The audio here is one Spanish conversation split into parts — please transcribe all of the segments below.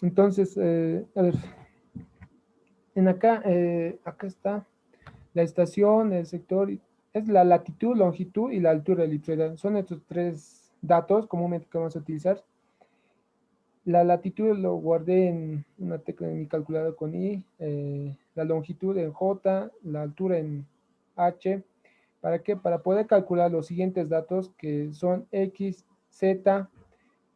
Entonces, a ver, acá está la estación, el sector, es la latitud, longitud y la altura elipsoidal. Son estos tres datos comúnmente que vamos a utilizar. La latitud lo guardé en una tecla de mi calculadora con I, la longitud en J, la altura en H. ¿Para qué? Para poder calcular los siguientes datos que son X, Z,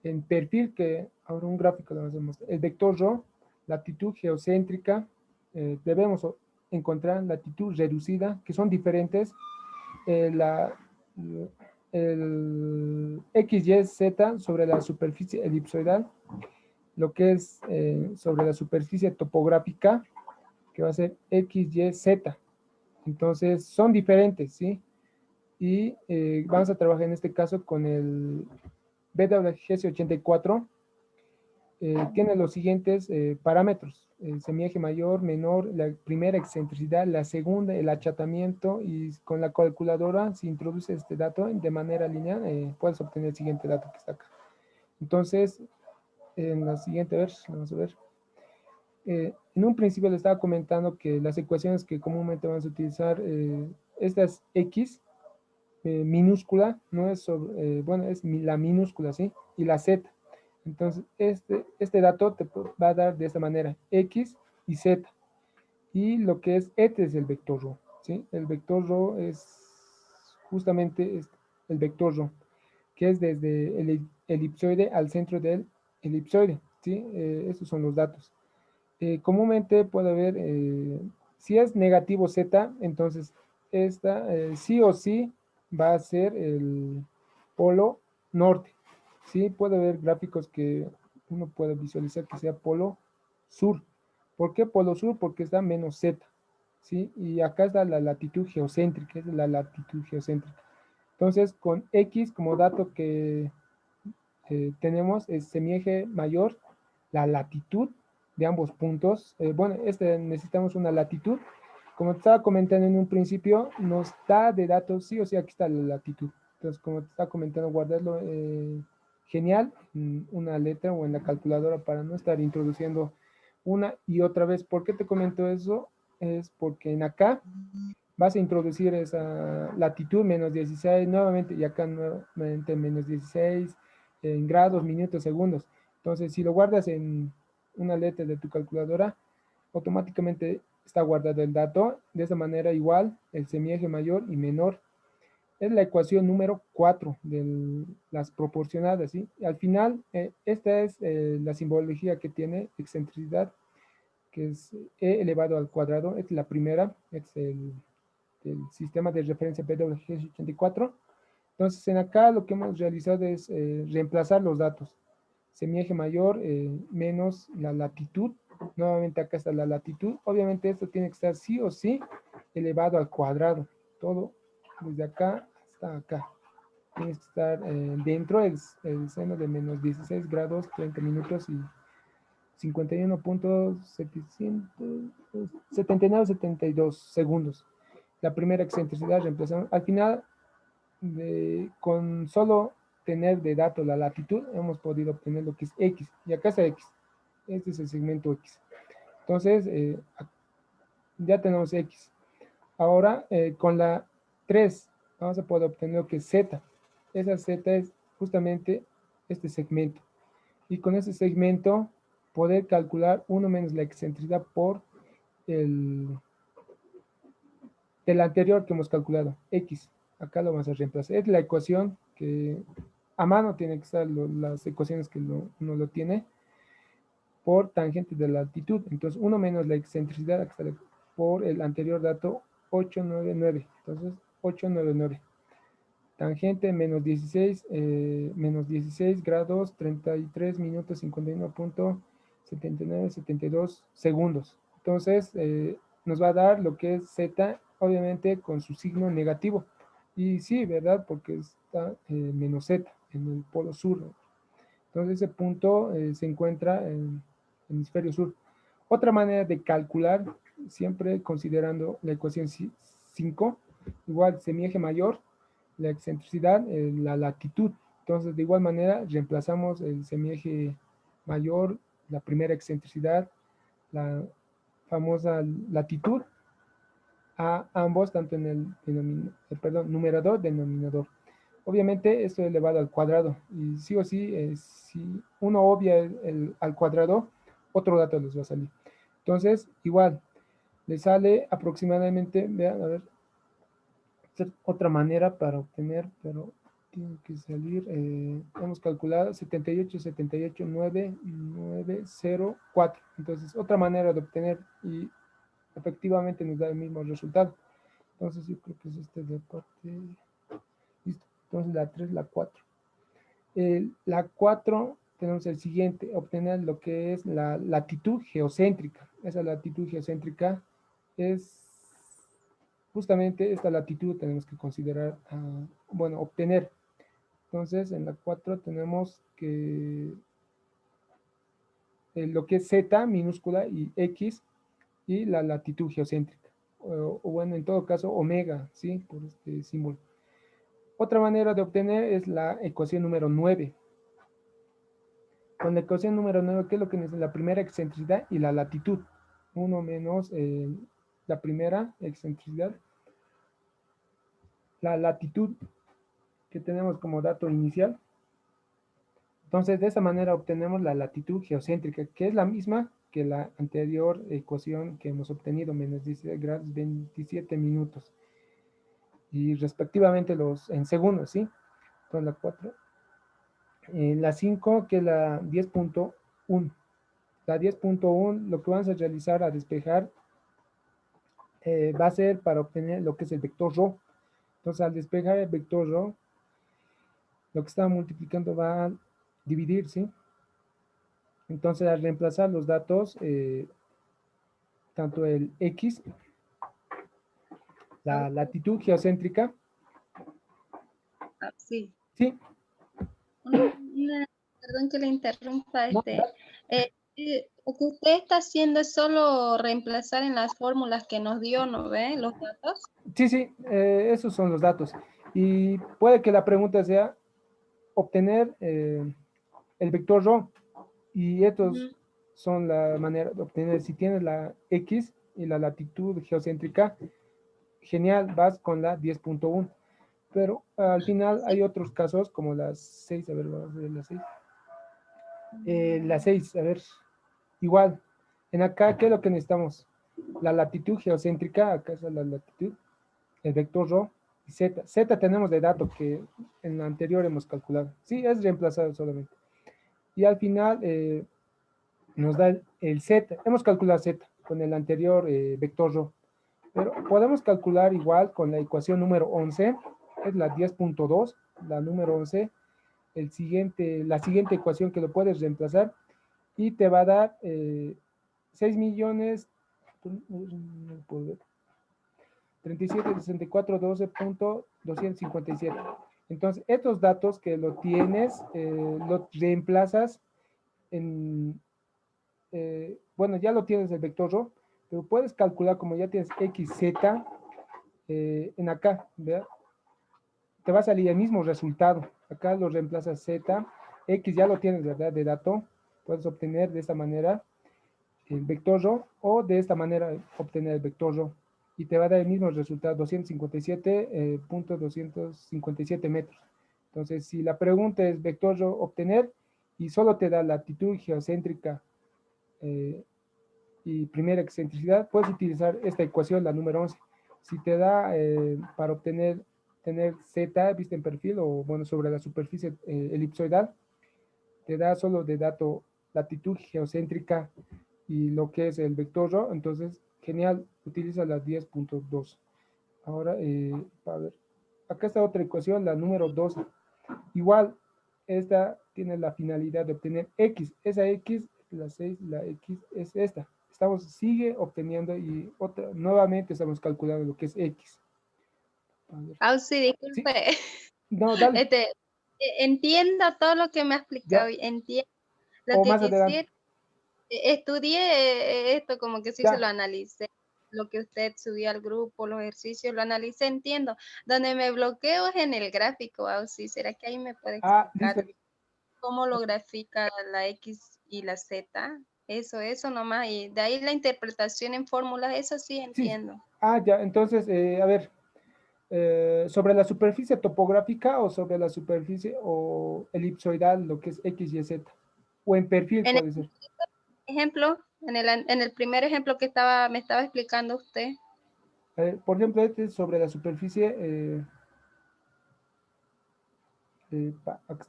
en perfil, que ahora un gráfico lo vamos a mostrar. El vector ρ, latitud geocéntrica, debemos encontrar latitud reducida, que son diferentes. La, el X, Y, Z sobre la superficie elipsoidal, lo que es sobre la superficie topográfica, que va a ser X, Y, Z. Entonces, son diferentes, ¿sí? Y vamos a trabajar en este caso con el BWGS84. Tiene los siguientes parámetros: el semieje mayor, menor, la primera excentricidad, la segunda, el achatamiento, y con la calculadora, si introduce este dato de manera lineal, puedes obtener el siguiente dato que está acá. Entonces, en la siguiente, vamos a ver. En un principio le estaba comentando que las ecuaciones que comúnmente vamos a utilizar, esta es X minúscula, no es sobre, bueno, es la minúscula, ¿sí? Y la Z. Entonces, este dato te va a dar de esta manera, X y Z. Y lo que es este es el vector ρ, ¿sí? El vector ρ es justamente el vector ρ, que es desde el elipsoide al centro del elipsoide, ¿sí? Estos son los datos. Comúnmente puede haber, si es negativo Z, entonces esta sí o sí va a ser el polo norte. Sí, puede haber gráficos que uno puede visualizar que sea polo sur. ¿Por qué polo sur? Porque está menos Z. ¿Sí? Y acá está la latitud geocéntrica, es la latitud geocéntrica. Entonces, con X como dato que tenemos es semieje mayor, la latitud de ambos puntos. Bueno, necesitamos una latitud. Como te estaba comentando en un principio, nos da de datos, sí o sí, aquí está la latitud. Entonces, como te estaba comentando, guardarlo genial en una letra o en la calculadora para no estar introduciendo una y otra vez. ¿Por qué te comento eso? Es porque en acá vas a introducir esa latitud menos 16 nuevamente y acá nuevamente menos 16 en grados, minutos, segundos. Entonces, si lo guardas en una letra de tu calculadora, automáticamente está guardado el dato. De esa manera, igual, el semieje mayor y menor es la ecuación número 4 de las proporcionadas, ¿sí? Y al final, esta es la simbología que tiene excentricidad, que es e elevado al cuadrado, es la primera, es el sistema de referencia BWG84. Entonces, en acá lo que hemos realizado es reemplazar los datos. Semieje mayor menos la latitud. Nuevamente acá está la latitud. Obviamente esto tiene que estar sí o sí elevado al cuadrado. Todo desde acá hasta acá. Tiene que estar dentro del seno de menos 16 grados, 30 minutos y 51.779 segundos. La primera excentricidad reemplazamos. Al final, con solo tener de dato la latitud, hemos podido obtener lo que es X. Y acá está X. Este es el segmento X. Entonces, ya tenemos X. Ahora, con la 3 vamos a poder obtener lo que es Z. Esa Z es justamente este segmento. Y con ese segmento, poder calcular 1 menos la excentricidad por el del anterior que hemos calculado, X. Acá lo vamos a reemplazar. Es la ecuación que a mano tiene que estar las ecuaciones que uno lo tiene por tangente de la altitud. Entonces, 1 menos la excentricidad por el anterior dato 899. Entonces, 899. Tangente menos 16 grados, 33 minutos, 51.7972 segundos. Entonces, nos va a dar lo que es Z, obviamente con su signo negativo. Y sí, ¿verdad? Porque está menos Z en el polo sur. Entonces, ese punto se encuentra en el hemisferio sur. Otra manera de calcular, siempre considerando la ecuación 5, igual semieje mayor, la excentricidad, la latitud. Entonces, de igual manera, reemplazamos el semieje mayor, la primera excentricidad, la famosa latitud, a ambos, tanto en el numerador, denominador. Obviamente esto es elevado al cuadrado y sí o sí, si uno obvia al cuadrado, otro dato les va a salir. Entonces, igual, le sale aproximadamente, vean, a ver, otra manera para obtener, pero tiene que salir, hemos calculado 78, 78, 9, 9, 0, 4. Entonces, otra manera de obtener y efectivamente nos da el mismo resultado. Entonces, yo creo que es este de parte. Listo. Entonces, la 3, la 4. La 4 tenemos el siguiente, obtener lo que es la latitud geocéntrica. Esa latitud geocéntrica es justamente esta latitud tenemos que considerar, bueno, obtener. Entonces, en la 4 tenemos que lo que es z minúscula y x y la latitud geocéntrica. O bueno, en todo caso, omega, ¿sí? Por este símbolo. Otra manera de obtener es la ecuación número 9. Con la ecuación número 9, ¿qué es lo que necesita? La primera excentricidad y la latitud. 1 menos la primera excentricidad, la latitud que tenemos como dato inicial. Entonces, de esa manera obtenemos la latitud geocéntrica, que es la misma que la anterior ecuación que hemos obtenido, menos 16 grados 27 minutos. Y respectivamente en segundos, ¿sí? Entonces, la 4. La 5, que es la 10.1. La 10.1, lo que vamos a realizar a despejar va a ser para obtener lo que es el vector ρ. Entonces, al despejar el vector ρ, lo que está multiplicando va a dividir, ¿sí? Entonces, al reemplazar los datos, tanto el X, la latitud geocéntrica. Sí. Sí. Perdón que le interrumpa. No, Lo que usted está haciendo es solo reemplazar en las fórmulas que nos dio, ¿no ve? Los datos. sí, esos son los datos. Y puede que la pregunta sea obtener el vector ρ. Y estos son la manera de obtener. Si tienes la X y la latitud geocéntrica, genial, vas con la 10.1. Pero al final hay otros casos como las 6, a ver, vamos a ver las 6. La 6, a ver, igual. En acá, ¿qué es lo que necesitamos? La latitud geocéntrica, acá es la latitud, el vector ρ y z. Z tenemos de dato que en la anterior hemos calculado. Sí, es reemplazado solamente. Y al final nos da el z. Hemos calculado z con el anterior vector ρ. Pero podemos calcular igual con la ecuación número 11, es la 10.2, la número 11, la siguiente ecuación que lo puedes reemplazar y te va a dar 6 millones, 37, 64, 12.257. Entonces, estos datos que lo tienes, lo reemplazas en, bueno, ya lo tienes el vector ρ, pero puedes calcular como ya tienes xz en acá, ¿verdad? Te va a salir el mismo resultado. Acá lo reemplazas z, x ya lo tienes, ¿verdad? De dato, puedes obtener de esta manera el vector ρ o de esta manera obtener el vector ρ y te va a dar el mismo resultado, 257.257 metros. Entonces, si la pregunta es vector ρ obtener y solo te da latitud geocéntrica y primera excentricidad, puedes utilizar esta ecuación, la número 11. Si te da para tener z, vista en perfil o bueno, sobre la superficie elipsoidal, te da solo de dato latitud geocéntrica y lo que es el vector ρ, entonces, genial, utiliza la 10.2. Ahora, a ver, acá está otra ecuación, la número 12. Igual, esta tiene la finalidad de obtener x. Esa x, la 6, la x es esta. Sigue obteniendo y nuevamente estamos calculando lo que es x. Sí, disculpe. ¿Sí? No, dale. Entiendo todo lo que me ha explicado. Ya. Entiendo. Lo O que más adelante. quisiera, estudié esto como que sí se lo Ya. analicé. Lo que usted subió al grupo, los ejercicios, lo analicé, entiendo. Donde me bloqueo es en el gráfico, sí. ¿Será que ahí me puede Ah, listo. explicar cómo lo grafica la X y la Z. Eso nomás. Y de ahí la interpretación en fórmulas, eso sí Sí. entiendo. Ah, ya, entonces, a ver, ¿sobre la superficie topográfica o sobre la superficie o elipsoidal, lo que es X, Y, Z? O en perfil En el puede ser. ejemplo, en el primer ejemplo que me estaba explicando usted, A ver, por ejemplo, este es sobre la superficie. Acá está.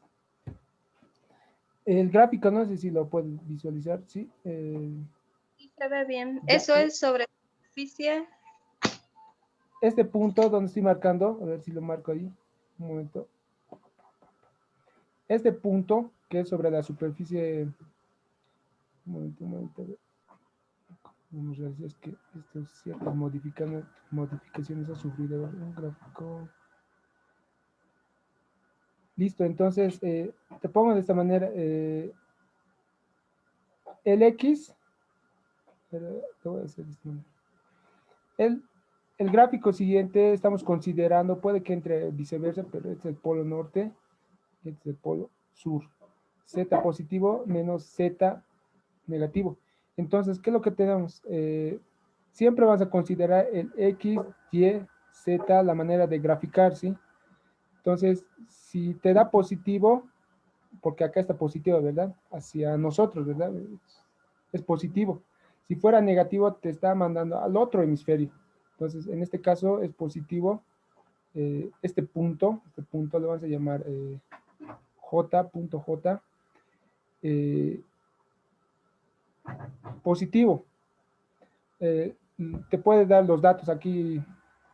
El gráfico, no sé si lo pueden visualizar, ¿sí? sí se ve bien. Ya, Eso es sobre superficie. este punto donde estoy marcando, a ver si lo marco ahí, un momento. Este punto, que es sobre la superficie, un momento, a ver, vamos a ver si es que esto ciertas modificaciones ha sufrido. A ver, un gráfico. Listo, entonces, te pongo de esta manera, el X, pero te voy a hacer de esta manera. El, el gráfico siguiente estamos considerando, puede que entre viceversa, pero este es el polo norte, este es el polo sur. Z positivo menos Z negativo. Entonces, ¿qué es lo que tenemos? Siempre vas a considerar el X, Y, Z, la manera de graficar, ¿sí? Entonces, si te da positivo, porque acá está positivo, ¿verdad? Hacia nosotros, ¿verdad? Es positivo. Si fuera negativo, te está mandando al otro hemisferio. Entonces, en este caso es positivo. Este punto lo vamos a llamar J.J. Eh, positivo. Te puede dar los datos aquí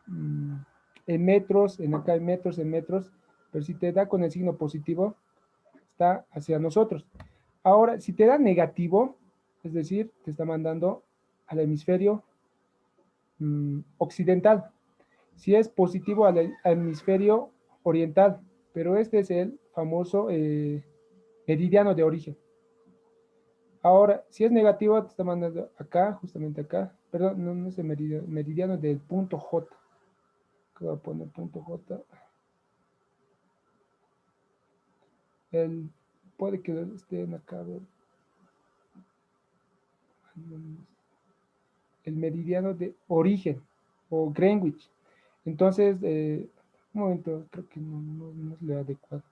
en metros, en metros, pero si te da con el signo positivo, está hacia nosotros. Ahora, si te da negativo, es decir, te está mandando al hemisferio occidental. Si es positivo al hemisferio oriental, pero este es el famoso meridiano de origen. Ahora, si es negativo, te está mandando acá, justamente acá. Perdón, no es el meridiano del punto J. Que voy a poner punto J. El, puede que estén acá. El meridiano de origen o Greenwich. Entonces, un momento, creo que no es lo adecuado.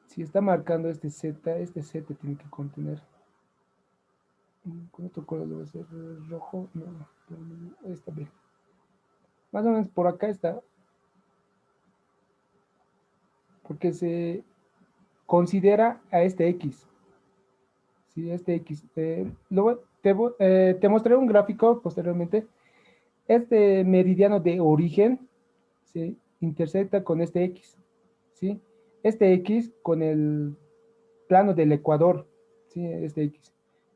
Si está marcando este Z tiene que contener. ¿Con otro color debe ser rojo? No, está bien. Más o menos por acá está. Porque se considera a este X. Sí, este X. Luego te mostraré un gráfico posteriormente. Este meridiano de origen se intersecta con este X. ¿Sí? Este X con el plano del Ecuador. ¿Sí? Este X.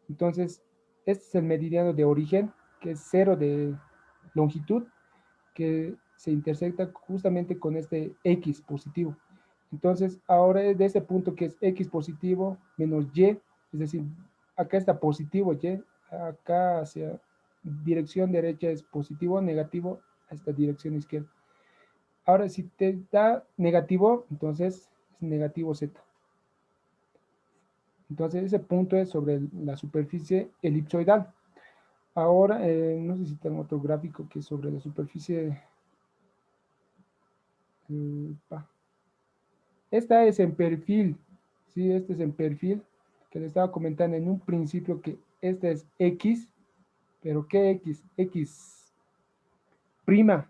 Entonces, este es el meridiano de origen, que es 0 de longitud, que se intersecta justamente con este X positivo. Entonces, ahora de este punto que es X positivo menos Y, es decir, acá está positivo Y, acá hacia dirección derecha es positivo, negativo, a esta dirección izquierda. Ahora, si te da negativo, entonces es negativo Z. Entonces, ese punto es sobre la superficie elipsoidal. Ahora, no sé si tengo otro gráfico que es sobre la superficie. Esta es en perfil, ¿sí? Este es en perfil, que le estaba comentando en un principio que este es X, pero ¿qué X? X prima,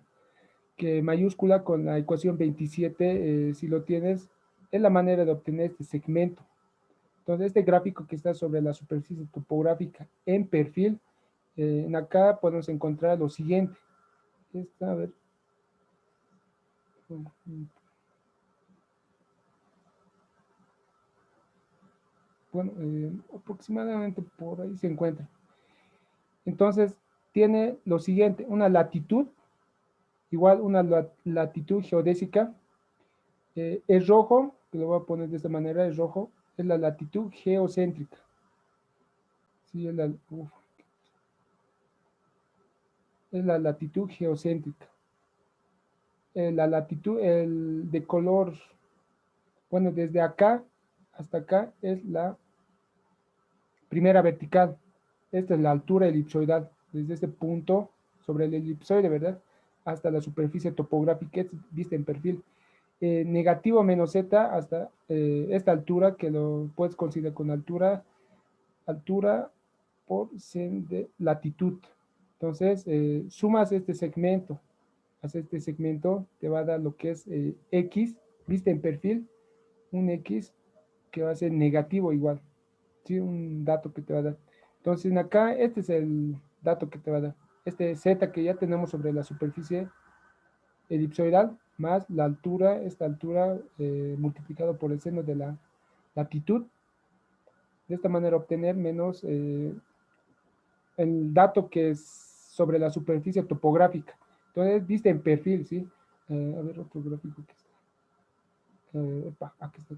que mayúscula con la ecuación 27, si lo tienes, es la manera de obtener este segmento. Entonces, este gráfico que está sobre la superficie topográfica en perfil, en acá podemos encontrar lo siguiente. Esta, a ver. Bueno, aproximadamente por ahí se encuentra. Entonces, tiene lo siguiente, una latitud, igual una latitud geodésica, es rojo, que lo voy a poner de esta manera, es rojo, es la latitud geocéntrica. Sí, es la latitud geocéntrica. La latitud de color Bueno, desde acá hasta acá es la primera vertical. Esta es la altura elipsoidal, desde este punto sobre el elipsoide, ¿verdad? Hasta la superficie topográfica, vista en perfil. Negativo menos z hasta esta altura, que lo puedes considerar con altura por de latitud. Entonces, sumas este segmento, haces este segmento, te va a dar lo que es x, vista en perfil, un x que va a ser negativo igual, ¿sí? Un dato que te va a dar. Entonces, acá, este es el dato que te va a dar. Este z que ya tenemos sobre la superficie elipsoidal, más la altura, esta altura multiplicado por el seno de la latitud. De esta manera obtener menos el dato que es sobre la superficie topográfica. Entonces, viste en perfil, ¿sí? A ver, otro gráfico que está. Aquí está.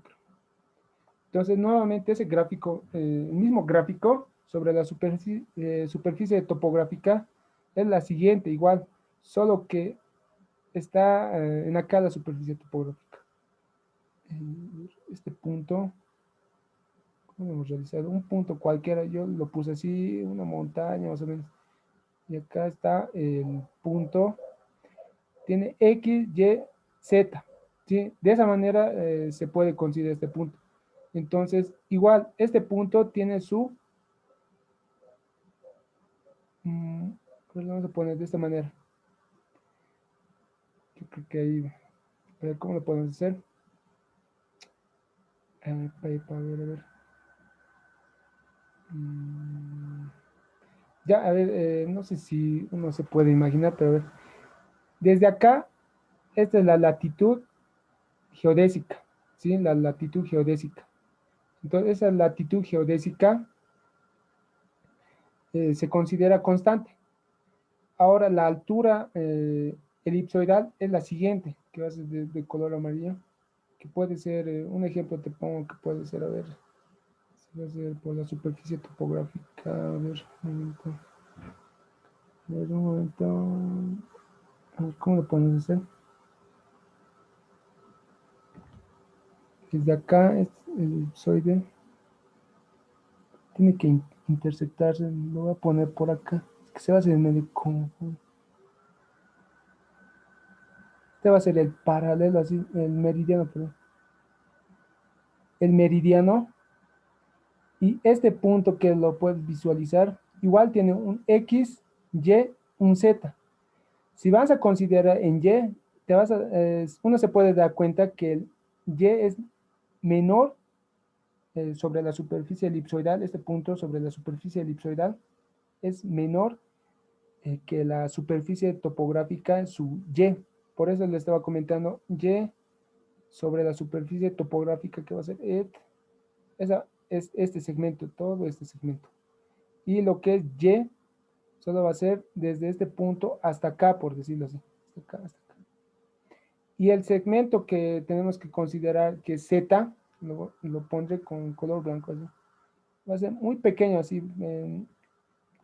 Entonces, nuevamente ese gráfico, el mismo gráfico sobre la superficie topográfica es la siguiente, igual, solo que está en acá la superficie topográfica. Este punto, ¿cómo hemos realizado? Un punto cualquiera, yo lo puse así, una montaña más o menos. Y acá está el punto, tiene X, Y, Z, ¿sí? De esa manera se puede considerar este punto. Entonces, igual, este punto tiene su, pues lo vamos a poner de esta manera. Yo creo que ahí, a ver, ¿cómo lo podemos hacer? A ver, a ver. Ya, a ver, no sé si uno se puede imaginar, pero a ver. Desde acá, esta es la latitud geodésica, ¿sí? La latitud geodésica. Entonces, esa latitud geodésica se considera constante. Ahora, la altura elipsoidal es la siguiente, que va a ser de color amarillo, que puede ser, un ejemplo te pongo que puede ser, a ver, va a ser por la superficie topográfica, a ver, un momento, a ver, ¿cómo lo podemos hacer? Desde acá, es el elipsoide, tiene que intersectarse, lo voy a poner por acá, es que se va a hacer medio confuso. Este va a ser el paralelo, así, el meridiano, perdón. El meridiano, y este punto que lo puedes visualizar, igual tiene un X, Y, un Z. Si vas a considerar en Y, uno se puede dar cuenta que el Y es menor sobre la superficie elipsoidal, este punto sobre la superficie elipsoidal es menor que la superficie topográfica, su Y. Por eso le estaba comentando Y sobre la superficie topográfica que va a ser esa es este segmento, todo este segmento. Y lo que es Y solo va a ser desde este punto hasta acá, por decirlo así. Hasta acá, hasta acá. Y el segmento que tenemos que considerar que es Z, lo pondré con color blanco así. Va a ser muy pequeño así,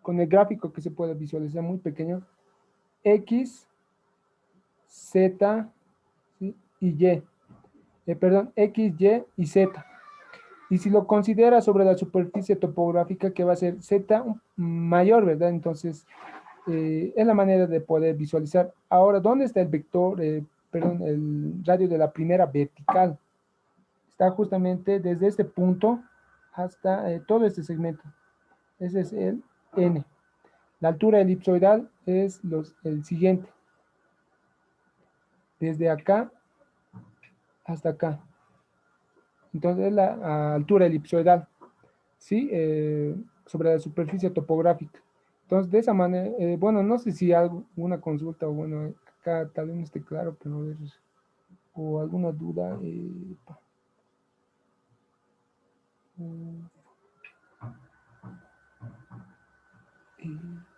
con el gráfico que se puede visualizar muy pequeño. X, Z, ¿sí? Y Y. Perdón, X, Y y Z. Y si lo considera sobre la superficie topográfica, que va a ser Z mayor, ¿verdad? Entonces, es la manera de poder visualizar. Ahora, ¿dónde está el vector, perdón, el radio de la primera vertical? Está justamente desde este punto hasta todo este segmento. Ese es el N. La altura elipsoidal es el siguiente. Desde acá hasta acá. Entonces, la altura elipsoidal, ¿sí? Sobre la superficie topográfica. Entonces, de esa manera, bueno, no sé si alguna consulta o bueno, acá tal vez no esté claro, pero a ver, o alguna duda.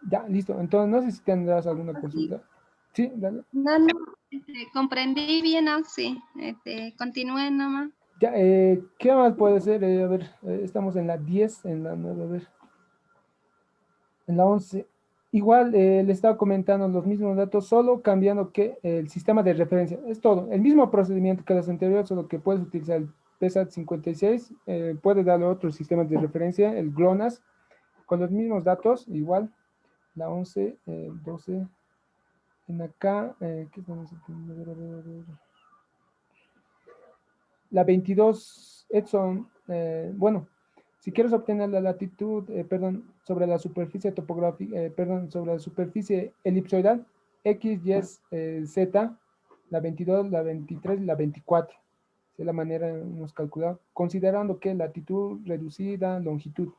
Ya, listo. Entonces, no sé si tendrás alguna consulta. Sí, dale. No, no, comprendí bien, sí. Continúen nomás. Ya, ¿qué más puede ser? A ver, estamos en la 10, en la 9, a ver. En la 11. Igual le estaba comentando los mismos datos, solo cambiando que el sistema de referencia. Es todo. El mismo procedimiento que las anteriores, solo que puedes utilizar el PSAT 56, puedes darle otro sistema de referencia, el GLONASS, con los mismos datos, igual, la 11, 12, en acá, ¿qué estamos haciendo? La 22, Edson, bueno, si quieres obtener la latitud, perdón, sobre la superficie topográfica, perdón, sobre la superficie elipsoidal, X, Y, Z, la 22, la 23 y la 24. Esa es la manera en hemos calculado, considerando que latitud reducida, longitud.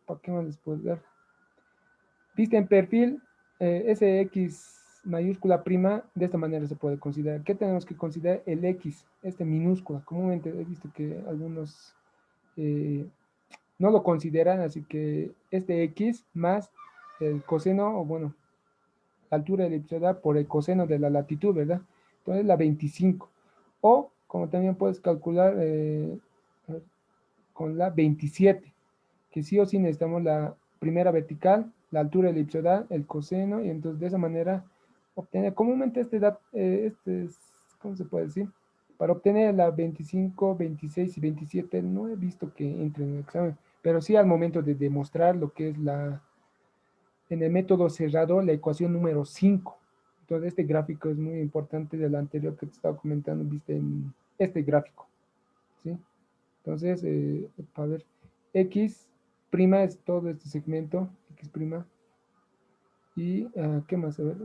¿Para qué más les puedo dar? Vista en perfil, SX mayúscula prima, de esta manera se puede considerar. ¿Qué tenemos que considerar? El X, este minúscula. Comúnmente he visto que algunos no lo consideran, así que este X más el coseno, o bueno, la altura elipsoidal por el coseno de la latitud, ¿verdad? Entonces la 25. O, como también puedes calcular con la 27, que sí o sí necesitamos la primera vertical, la altura elipsoidal, el coseno, y entonces de esa manera obtener, comúnmente ¿cómo se puede decir? Para obtener la 25, 26 y 27 no he visto que entre en el examen, pero sí al momento de demostrar lo que es en el método cerrado, la ecuación número 5. Entonces este gráfico es muy importante del anterior que te estaba comentando, viste en este gráfico, ¿sí? Entonces, a ver, X prima es todo este segmento, X prima. Y, ¿qué más? A ver,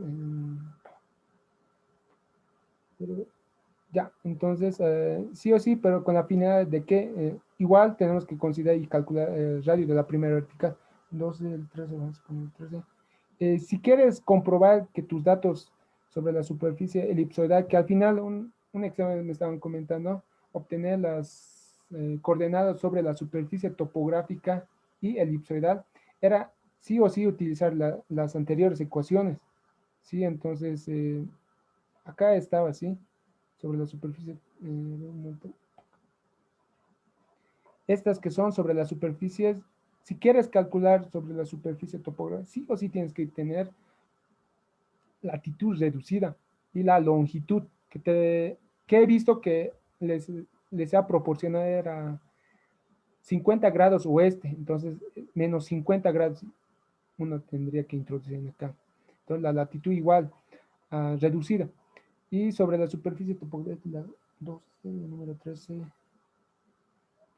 ya, entonces, sí o sí, pero con la finalidad de que igual tenemos que considerar y calcular el radio de la primera vertical. 12, el 13, vamos a poner el 13. Si quieres comprobar que tus datos sobre la superficie elipsoidal, que al final un examen me estaban comentando, obtener las coordenadas sobre la superficie topográfica y elipsoidal, era sí o sí utilizar las anteriores ecuaciones. Sí, entonces acá estaba así, sobre la superficie. Estas que son sobre las superficies, si quieres calcular sobre la superficie topográfica, sí o sí tienes que tener latitud reducida y la longitud que he visto que les ha proporcionado era 50 grados oeste, entonces menos 50 grados uno tendría que introducir acá. Entonces la latitud igual, reducida. Y sobre la superficie topográfica, la 12, el número 13,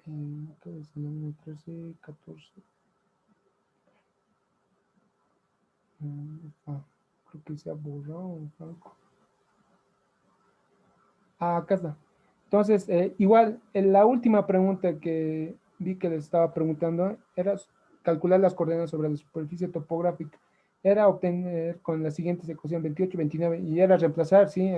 ¿qué es el número 13, 14? Creo que se ha borrado. Acá está. Entonces, igual, la última pregunta que vi que les estaba preguntando era calcular las coordenadas sobre la superficie topográfica. Era obtener con la siguiente ecuación 28, 29 y era reemplazar, ¿sí?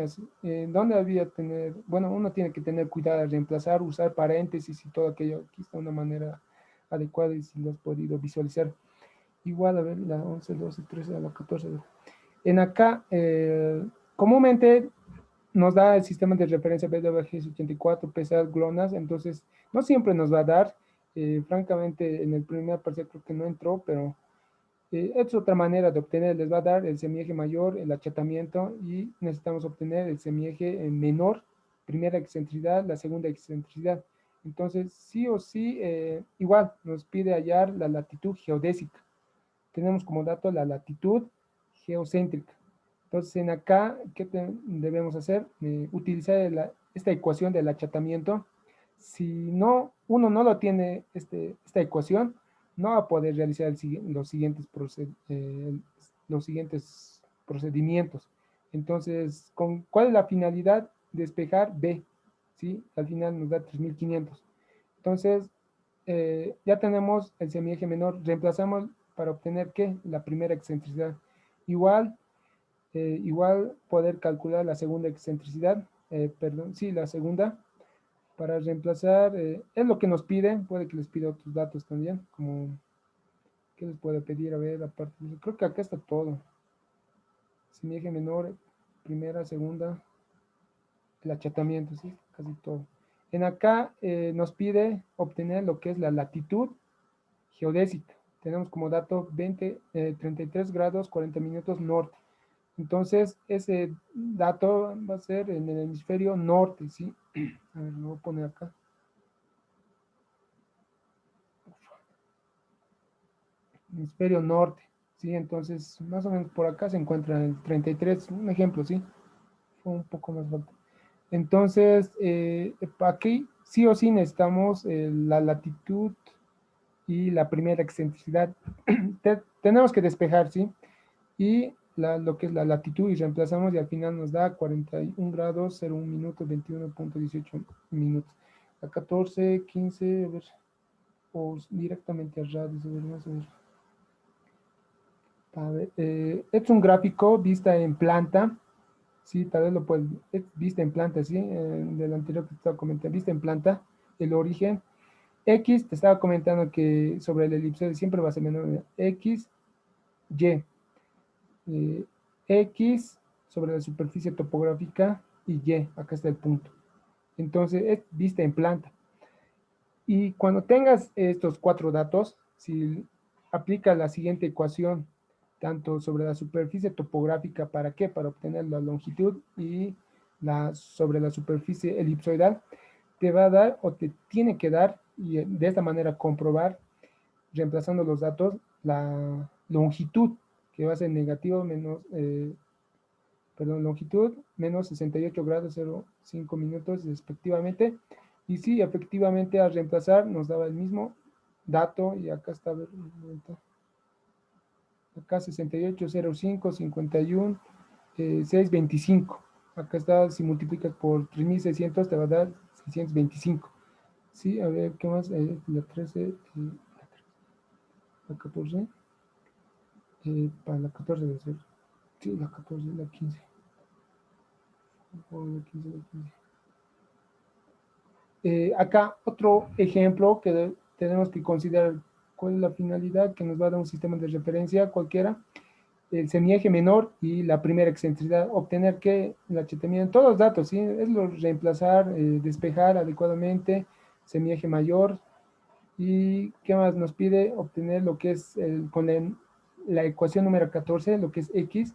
¿Dónde había tener? Bueno, uno tiene que tener cuidado de reemplazar, usar paréntesis y todo aquello. Aquí está una manera adecuada y si lo has podido visualizar. Igual, a ver, la 11, 12, 13, a la 14. En acá, comúnmente nos da el sistema de referencia BWG84, PSAT, GLONASS, entonces no siempre nos va a dar, francamente en el primer parcial creo que no entró, pero es otra manera de obtener, les va a dar el semieje mayor, el achatamiento y necesitamos obtener el semieje menor, primera excentricidad, la segunda excentricidad. Entonces, sí o sí, igual nos pide hallar la latitud geodésica. Tenemos como dato la latitud geocéntrica. Entonces, en acá, ¿qué debemos hacer? Utilizar esta ecuación del achatamiento. Si no, uno no lo tiene, esta ecuación, no va a poder realizar los siguientes procedimientos. Entonces, ¿cuál es la finalidad? Despejar B, ¿sí? Al final nos da 3500. Entonces, ya tenemos el semieje menor. Reemplazamos para obtener, ¿qué? La primera excentricidad. Igual poder calcular la segunda excentricidad, perdón, sí, la segunda, para reemplazar, es lo que nos pide, puede que les pida otros datos también, como, ¿qué les puede pedir? A ver, aparte, creo que acá está todo, si mi eje menor, primera, segunda, el achatamiento, sí, casi todo. En acá nos pide obtener lo que es la latitud geodésica. tenemos como dato 33 grados 40 minutos norte. Entonces, ese dato va a ser en el hemisferio norte, ¿sí? A ver, lo voy a poner acá. Hemisferio norte, ¿sí? Entonces, más o menos por acá se encuentra el 33, un ejemplo, ¿sí? Fue un poco más alto. Entonces, aquí sí o sí necesitamos la latitud y la primera excentricidad. Tenemos que despejar, ¿sí? Y lo que es la latitud y reemplazamos y al final nos da 41 grados, 01 minutos, 21.18 minutos. A 14, 15, a ver, o directamente a radios, a ver, vamos a ver. A ver, es un gráfico vista en planta, sí, tal vez lo puedes, es vista en planta, sí, del anterior que te estaba comentando, vista en planta, el origen. X, te estaba comentando que sobre el elipsoide siempre va a ser menor X, Y. X sobre la superficie topográfica y Y, acá está el punto. Entonces, es vista en planta. Y cuando tengas estos cuatro datos, si aplica la siguiente ecuación, tanto sobre la superficie topográfica, ¿para qué? Para obtener la longitud y sobre la superficie elipsoidal, te va a dar o te tiene que dar, y de esta manera comprobar, reemplazando los datos, la longitud, que va a ser negativo menos, longitud menos 68 grados 05 minutos respectivamente. Y sí, efectivamente al reemplazar nos daba el mismo dato y acá está, a ver, un momento. Acá 68, 05, 51, 625. Acá está, si multiplicas por 3600 te va a dar 625. Sí, a ver, ¿qué más? La 13, la 14, para la 14 debe ser. Sí, la 14, la 15. O la 15, la 15. Acá otro ejemplo que tenemos que considerar cuál es la finalidad que nos va a dar un sistema de referencia cualquiera, el semieje menor y la primera excentricidad, obtener que el achatamiento, todos los datos, ¿sí? Es lo reemplazar, despejar adecuadamente, semieje mayor y qué más nos pide obtener lo que es con la ecuación número 14, lo que es X,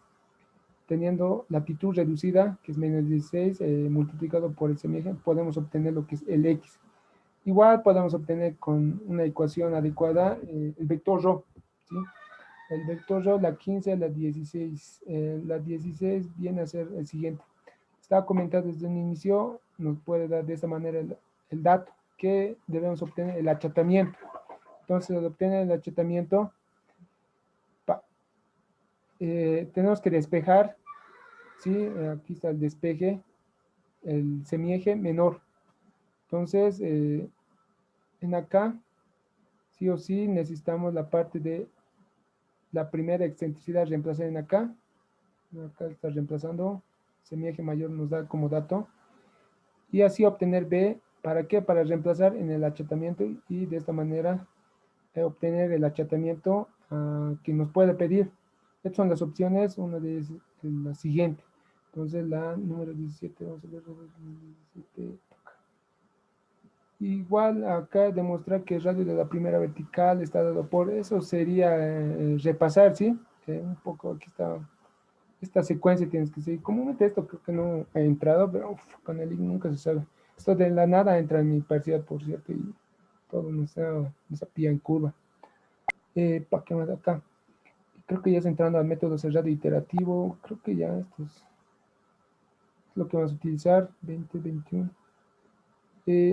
teniendo latitud reducida, que es menos 16, multiplicado por el semieje, podemos obtener lo que es el X. Igual podemos obtener con una ecuación adecuada el vector ρ, ¿sí? El vector ρ, la 15, la 16. La 16 viene a ser el siguiente. Estaba comentado desde un inicio, nos puede dar de esta manera el dato, que debemos obtener el achatamiento. Entonces, al obtener el achatamiento, tenemos que despejar, ¿sí? Aquí está el despeje, el semieje menor. Entonces, en acá, sí o sí, necesitamos la parte de la primera excentricidad reemplazar en acá. Acá está reemplazando. Semieje mayor nos da como dato. Y así obtener B. ¿Para qué? Para reemplazar en el achatamiento y de esta manera obtener el achatamiento que nos puede pedir. Estas son las opciones. Una de ellas es la siguiente. Entonces la número 17, vamos a ver, 17. Igual acá demostrar que el radio de la primera vertical está dado por eso sería repasar, ¿sí? Un poco aquí está, esta secuencia tienes que seguir. Comúnmente esto creo que no ha entrado, pero con el link nunca se sabe. Esto de la nada entra en mi parcial, por cierto, y todo me pilla en curva. ¿Para qué más acá? Creo que ya es entrando al método cerrado iterativo. Creo que ya esto es lo que vamos a utilizar. 20, 21.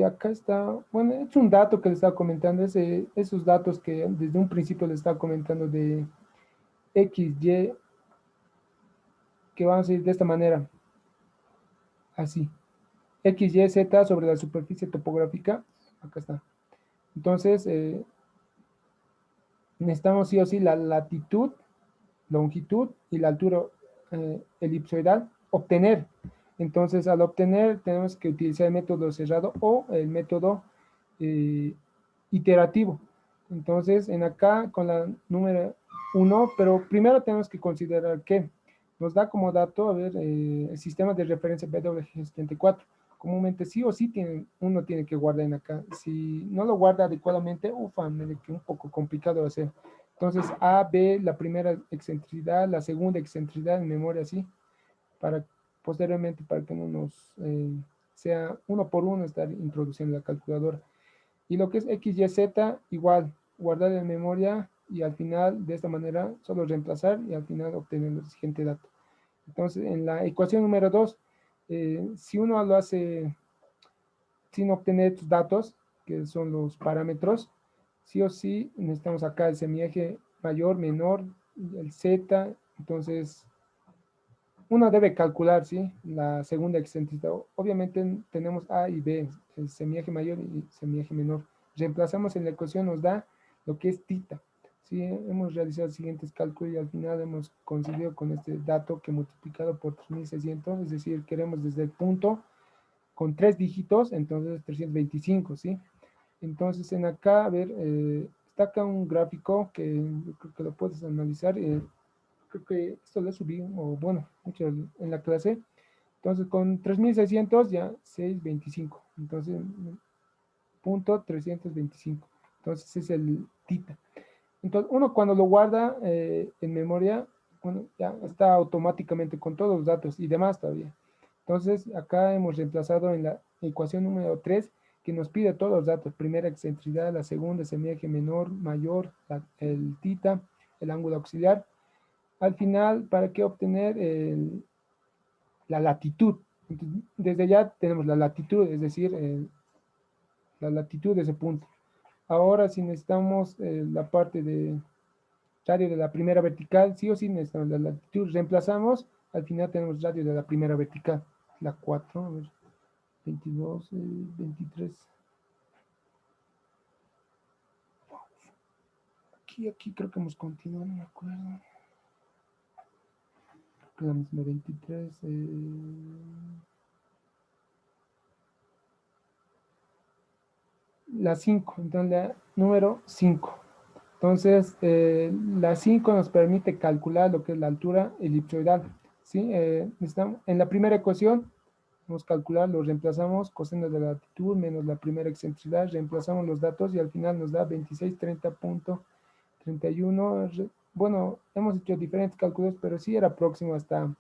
Acá está, bueno, es un dato que le estaba comentando, esos datos que desde un principio le estaba comentando de X, Y, que vamos a ir de esta manera, así, X, Y, Z sobre la superficie topográfica, acá está. Entonces, necesitamos sí o sí la latitud, longitud y la altura elipsoidal, obtener. Entonces, al obtener, tenemos que utilizar el método cerrado o el método iterativo. Entonces, en acá con la número 1, pero primero tenemos que considerar que nos da como dato, a ver, el sistema de referencia BWG74. Comúnmente sí o sí uno tiene que guardar en acá. Si no lo guarda adecuadamente, ufa, me que un poco complicado de hacer. Entonces, A, B, la primera excentricidad, la segunda excentricidad en memoria, así, para posteriormente, para que no nos sea uno por uno estar introduciendo la calculadora. Y lo que es X, Y, Z, igual, guardar en memoria y al final, de esta manera, solo reemplazar y al final obtener el siguiente dato. Entonces, en la ecuación número 2, si uno lo hace sin obtener estos datos, que son los parámetros, sí o sí necesitamos acá el semieje mayor, menor, el Z, entonces uno debe calcular, ¿sí? La segunda excentricidad. Obviamente tenemos A y B, el semieje mayor y semieje menor. Reemplazamos en la ecuación, nos da lo que es tita. ¿Sí? Hemos realizado los siguientes cálculos y al final hemos conseguido con este dato que multiplicado por 3600, es decir, queremos desde el punto con 3 dígitos, entonces 325, ¿sí? Entonces en acá, a ver, está acá un gráfico que yo creo que lo puedes analizar. Creo que esto lo subí, o bueno, mucho en la clase. Entonces con 3600 ya 625. Entonces, punto 325. Entonces es el tita. Entonces uno cuando lo guarda en memoria, bueno, ya está automáticamente con todos los datos y demás todavía. Entonces acá hemos reemplazado en la ecuación número 3 que nos pide todos los datos. Primera excentricidad, la segunda semieje menor, mayor, el tita, el ángulo auxiliar. Al final, ¿para qué obtener la latitud? Entonces, desde ya tenemos la latitud, es decir, la latitud de ese punto. Ahora, si necesitamos la parte de radio de la primera vertical, sí o sí necesitamos la latitud, reemplazamos, al final tenemos radio de la primera vertical, la 4, a ver, 22, 23. Aquí creo que hemos continuado, no me acuerdo. Creo que la misma 23. La 5, entonces la número 5. Entonces, la 5 nos permite calcular lo que es la altura elipsoidal. ¿Sí? Necesitamos, en la primera ecuación, vamos a calcular, lo reemplazamos, coseno de la latitud menos la primera excentricidad, reemplazamos los datos y al final nos da 2630.31. Bueno, hemos hecho diferentes cálculos, pero sí era próximo hasta,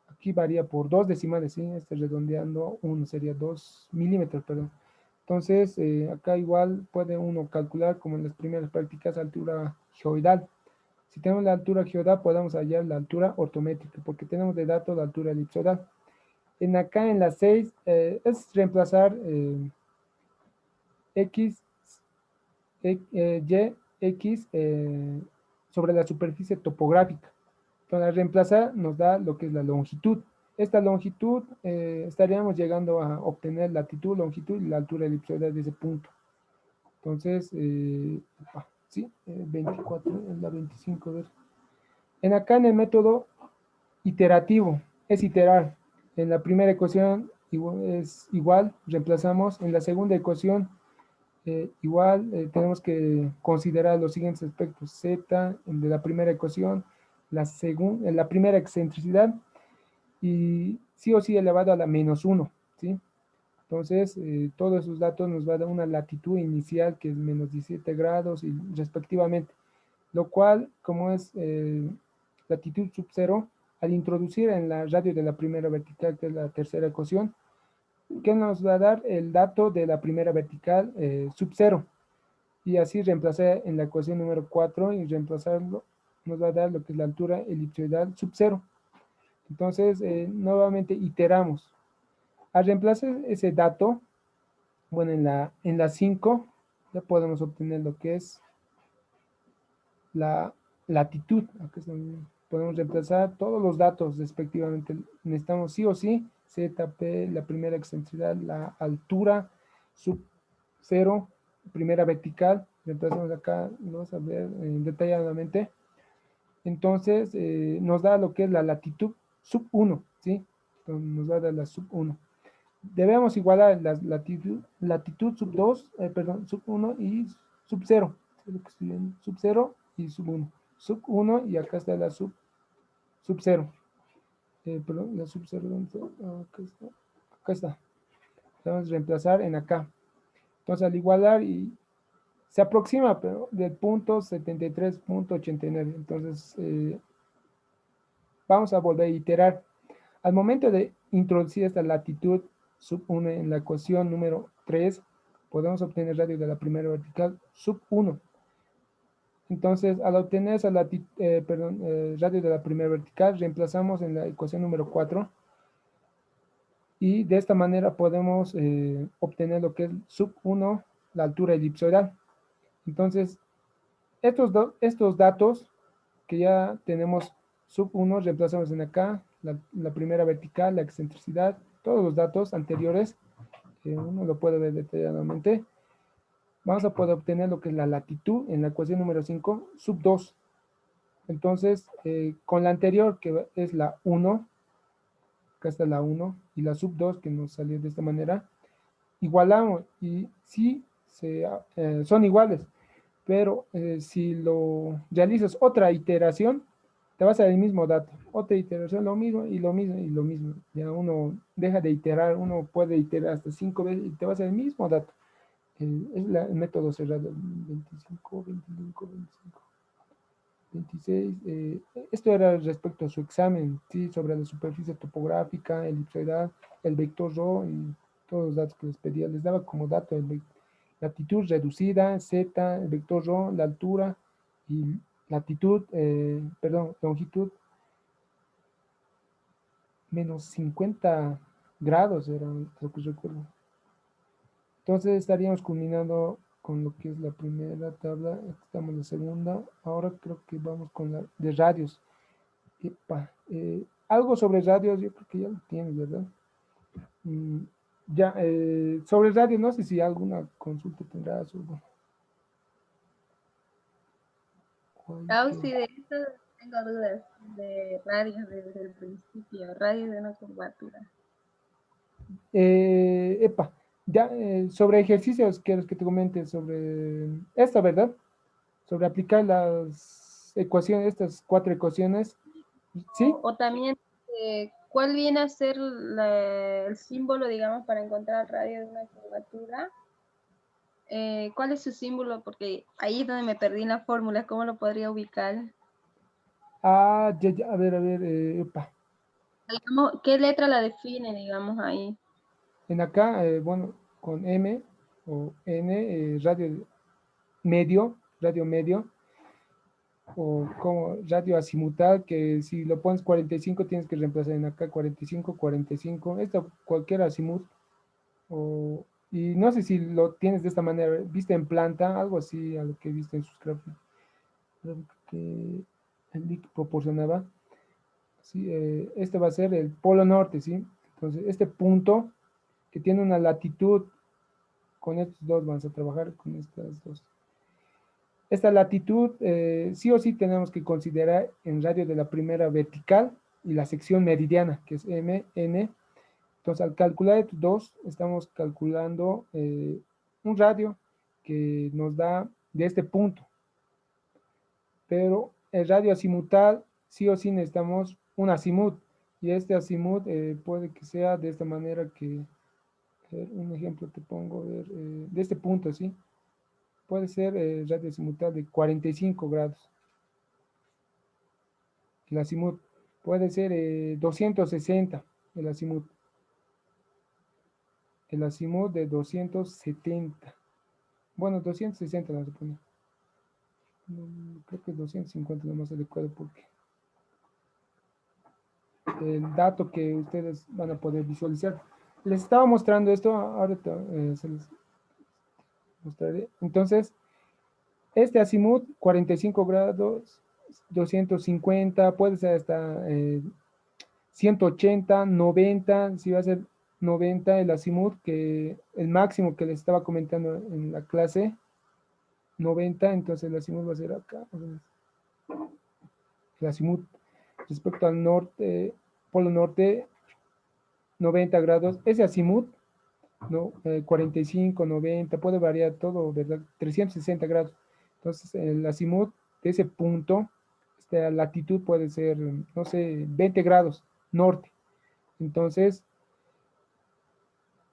aquí varía por 2 decimales, ¿sí? Este redondeando, uno sería 2 milímetros, perdón. Entonces, acá igual puede uno calcular, como en las primeras prácticas, altura geoidal. Si tenemos la altura geoidal, podemos hallar la altura ortométrica, porque tenemos de dato la altura elipsoidal. Acá en la 6 es reemplazar X, Y, X sobre la superficie topográfica. Entonces, al reemplazar nos da lo que es la longitud. Esta longitud estaríamos llegando a obtener latitud, longitud y la altura elipsoidal de ese punto. Entonces, sí, 24, es la 25, a ver. Acá en el método iterativo, es iterar. En la primera ecuación es igual, reemplazamos. En la segunda ecuación, igual tenemos que considerar los siguientes aspectos. Z, de la primera ecuación, la primera excentricidad, y sí o sí elevado a la menos 1, ¿sí? Entonces, todos esos datos nos va a dar una latitud inicial que es menos 17 grados y respectivamente, lo cual, como es latitud sub cero, al introducir en la radio de la primera vertical, que es la tercera ecuación, ¿qué nos va a dar? El dato de la primera vertical sub cero. Y así reemplazar en la ecuación número 4 y reemplazarlo nos va a dar lo que es la altura elipsoidal sub cero. Entonces, nuevamente iteramos. Al reemplazar ese dato, bueno, en la 5 ya podemos obtener lo que es la latitud. Aquí podemos reemplazar todos los datos respectivamente. Necesitamos sí o sí ZP, la primera excentricidad, la altura sub cero, primera vertical. Reemplazamos acá, vamos a ver detalladamente. Entonces nos da lo que es la latitud sub 1, ¿sí? Entonces, nos va a dar la sub 1. Debemos igualar la latitud sub 2, perdón, sub 1 y sub 0. Sub 0 y sub 1. Sub 1 y acá está la sub 0. Perdón, la sub 0, ¿dónde está? Acá está. Acá está. Vamos a reemplazar en acá. Entonces al igualar y se aproxima, pero del punto 73.89. Entonces, vamos a volver a iterar. Al momento de introducir esta latitud sub 1 en la ecuación número 3, podemos obtener radio de la primera vertical sub 1. Entonces, al obtener esa radio de la primera vertical, reemplazamos en la ecuación número 4 y de esta manera podemos obtener lo que es sub 1, la altura elipsoidal. Entonces, estos datos que ya tenemos sub 1, reemplazamos en acá la primera vertical, la excentricidad, todos los datos anteriores, que uno lo puede ver detalladamente. Vamos a poder obtener lo que es la latitud en la ecuación número 5, sub 2. Entonces, con la anterior, que es la 1, acá está la 1, y la sub 2, que nos salió de esta manera, igualamos, y sí, son iguales, pero si lo realizas otra iteración, te vas a dar el mismo dato. Otra iteración, lo mismo, y lo mismo, y lo mismo. Ya uno deja de iterar, uno puede iterar hasta 5 veces y te vas a dar el mismo dato. Es el método cerrado, 25, 25, 25. 26. Esto era respecto a su examen, ¿sí? Sobre la superficie topográfica, elipsoidal, el vector ρ y todos los datos que les pedía. Les daba como dato latitud reducida, z, el vector ρ, la altura y longitud menos 50 grados era lo que recuerdo. Entonces estaríamos culminando con lo que es la primera tabla, estamos en la segunda, ahora creo que vamos con la de radios. Epa, algo sobre radios, yo creo que ya lo tienes, ¿verdad? Ya, sobre radios, no sé si alguna consulta tendrás. Sí, de eso tengo dudas de radios desde el principio, radios de una curvatura. Epa, ya, sobre ejercicios, quiero que te comente sobre esta, ¿verdad? Sobre aplicar las ecuaciones, estas 4 ecuaciones, ¿sí? O también, ¿cuál viene a ser el símbolo, digamos, para encontrar el radio de una curvatura? ¿Cuál es su símbolo? Porque ahí es donde me perdí en la fórmula, ¿cómo lo podría ubicar? Ah, ya, ya, a ver, epa. Digamos, ¿qué letra la define, digamos, ahí? En acá, bueno, con M o N, radio medio, o como radio azimutal, que si lo pones 45 tienes que reemplazar en acá 45, 45, esto cualquier azimut, y no sé si lo tienes de esta manera, viste en planta, algo así a lo que viste en sus gráficos que el link proporcionaba. ¿Sí? Este va a ser el polo norte, ¿sí? Entonces, este punto que tiene una latitud, con estos dos vamos a trabajar con estas dos. Esta latitud, sí o sí tenemos que considerar en radio de la primera vertical y la sección meridiana, que es M, N. Entonces, al calcular estos dos, estamos calculando un radio que nos da de este punto. Pero el radio azimutal, sí o sí necesitamos un azimut. Y este azimut puede que sea de esta manera que, un ejemplo te pongo, de este punto, ¿sí? Puede ser radio azimutal de 45 grados. El azimut puede ser 260, el azimut. El azimut de 270. Bueno, 260 vamos a poner. Creo que 250 es lo más adecuado porque el dato que ustedes van a poder visualizar. Les estaba mostrando esto, ahora se les mostraré. Entonces, este azimut, 45 grados, 250, puede ser hasta 180, 90, si va a ser 90 el azimut, que el máximo que les estaba comentando en la clase, 90, entonces el azimut va a ser acá. El azimut respecto al norte, polo norte, 90 grados. Ese azimut, ¿no? 45, 90, puede variar todo, ¿verdad? 360 grados. Entonces, el azimut de ese punto, esta latitud puede ser, no sé, 20 grados norte. Entonces,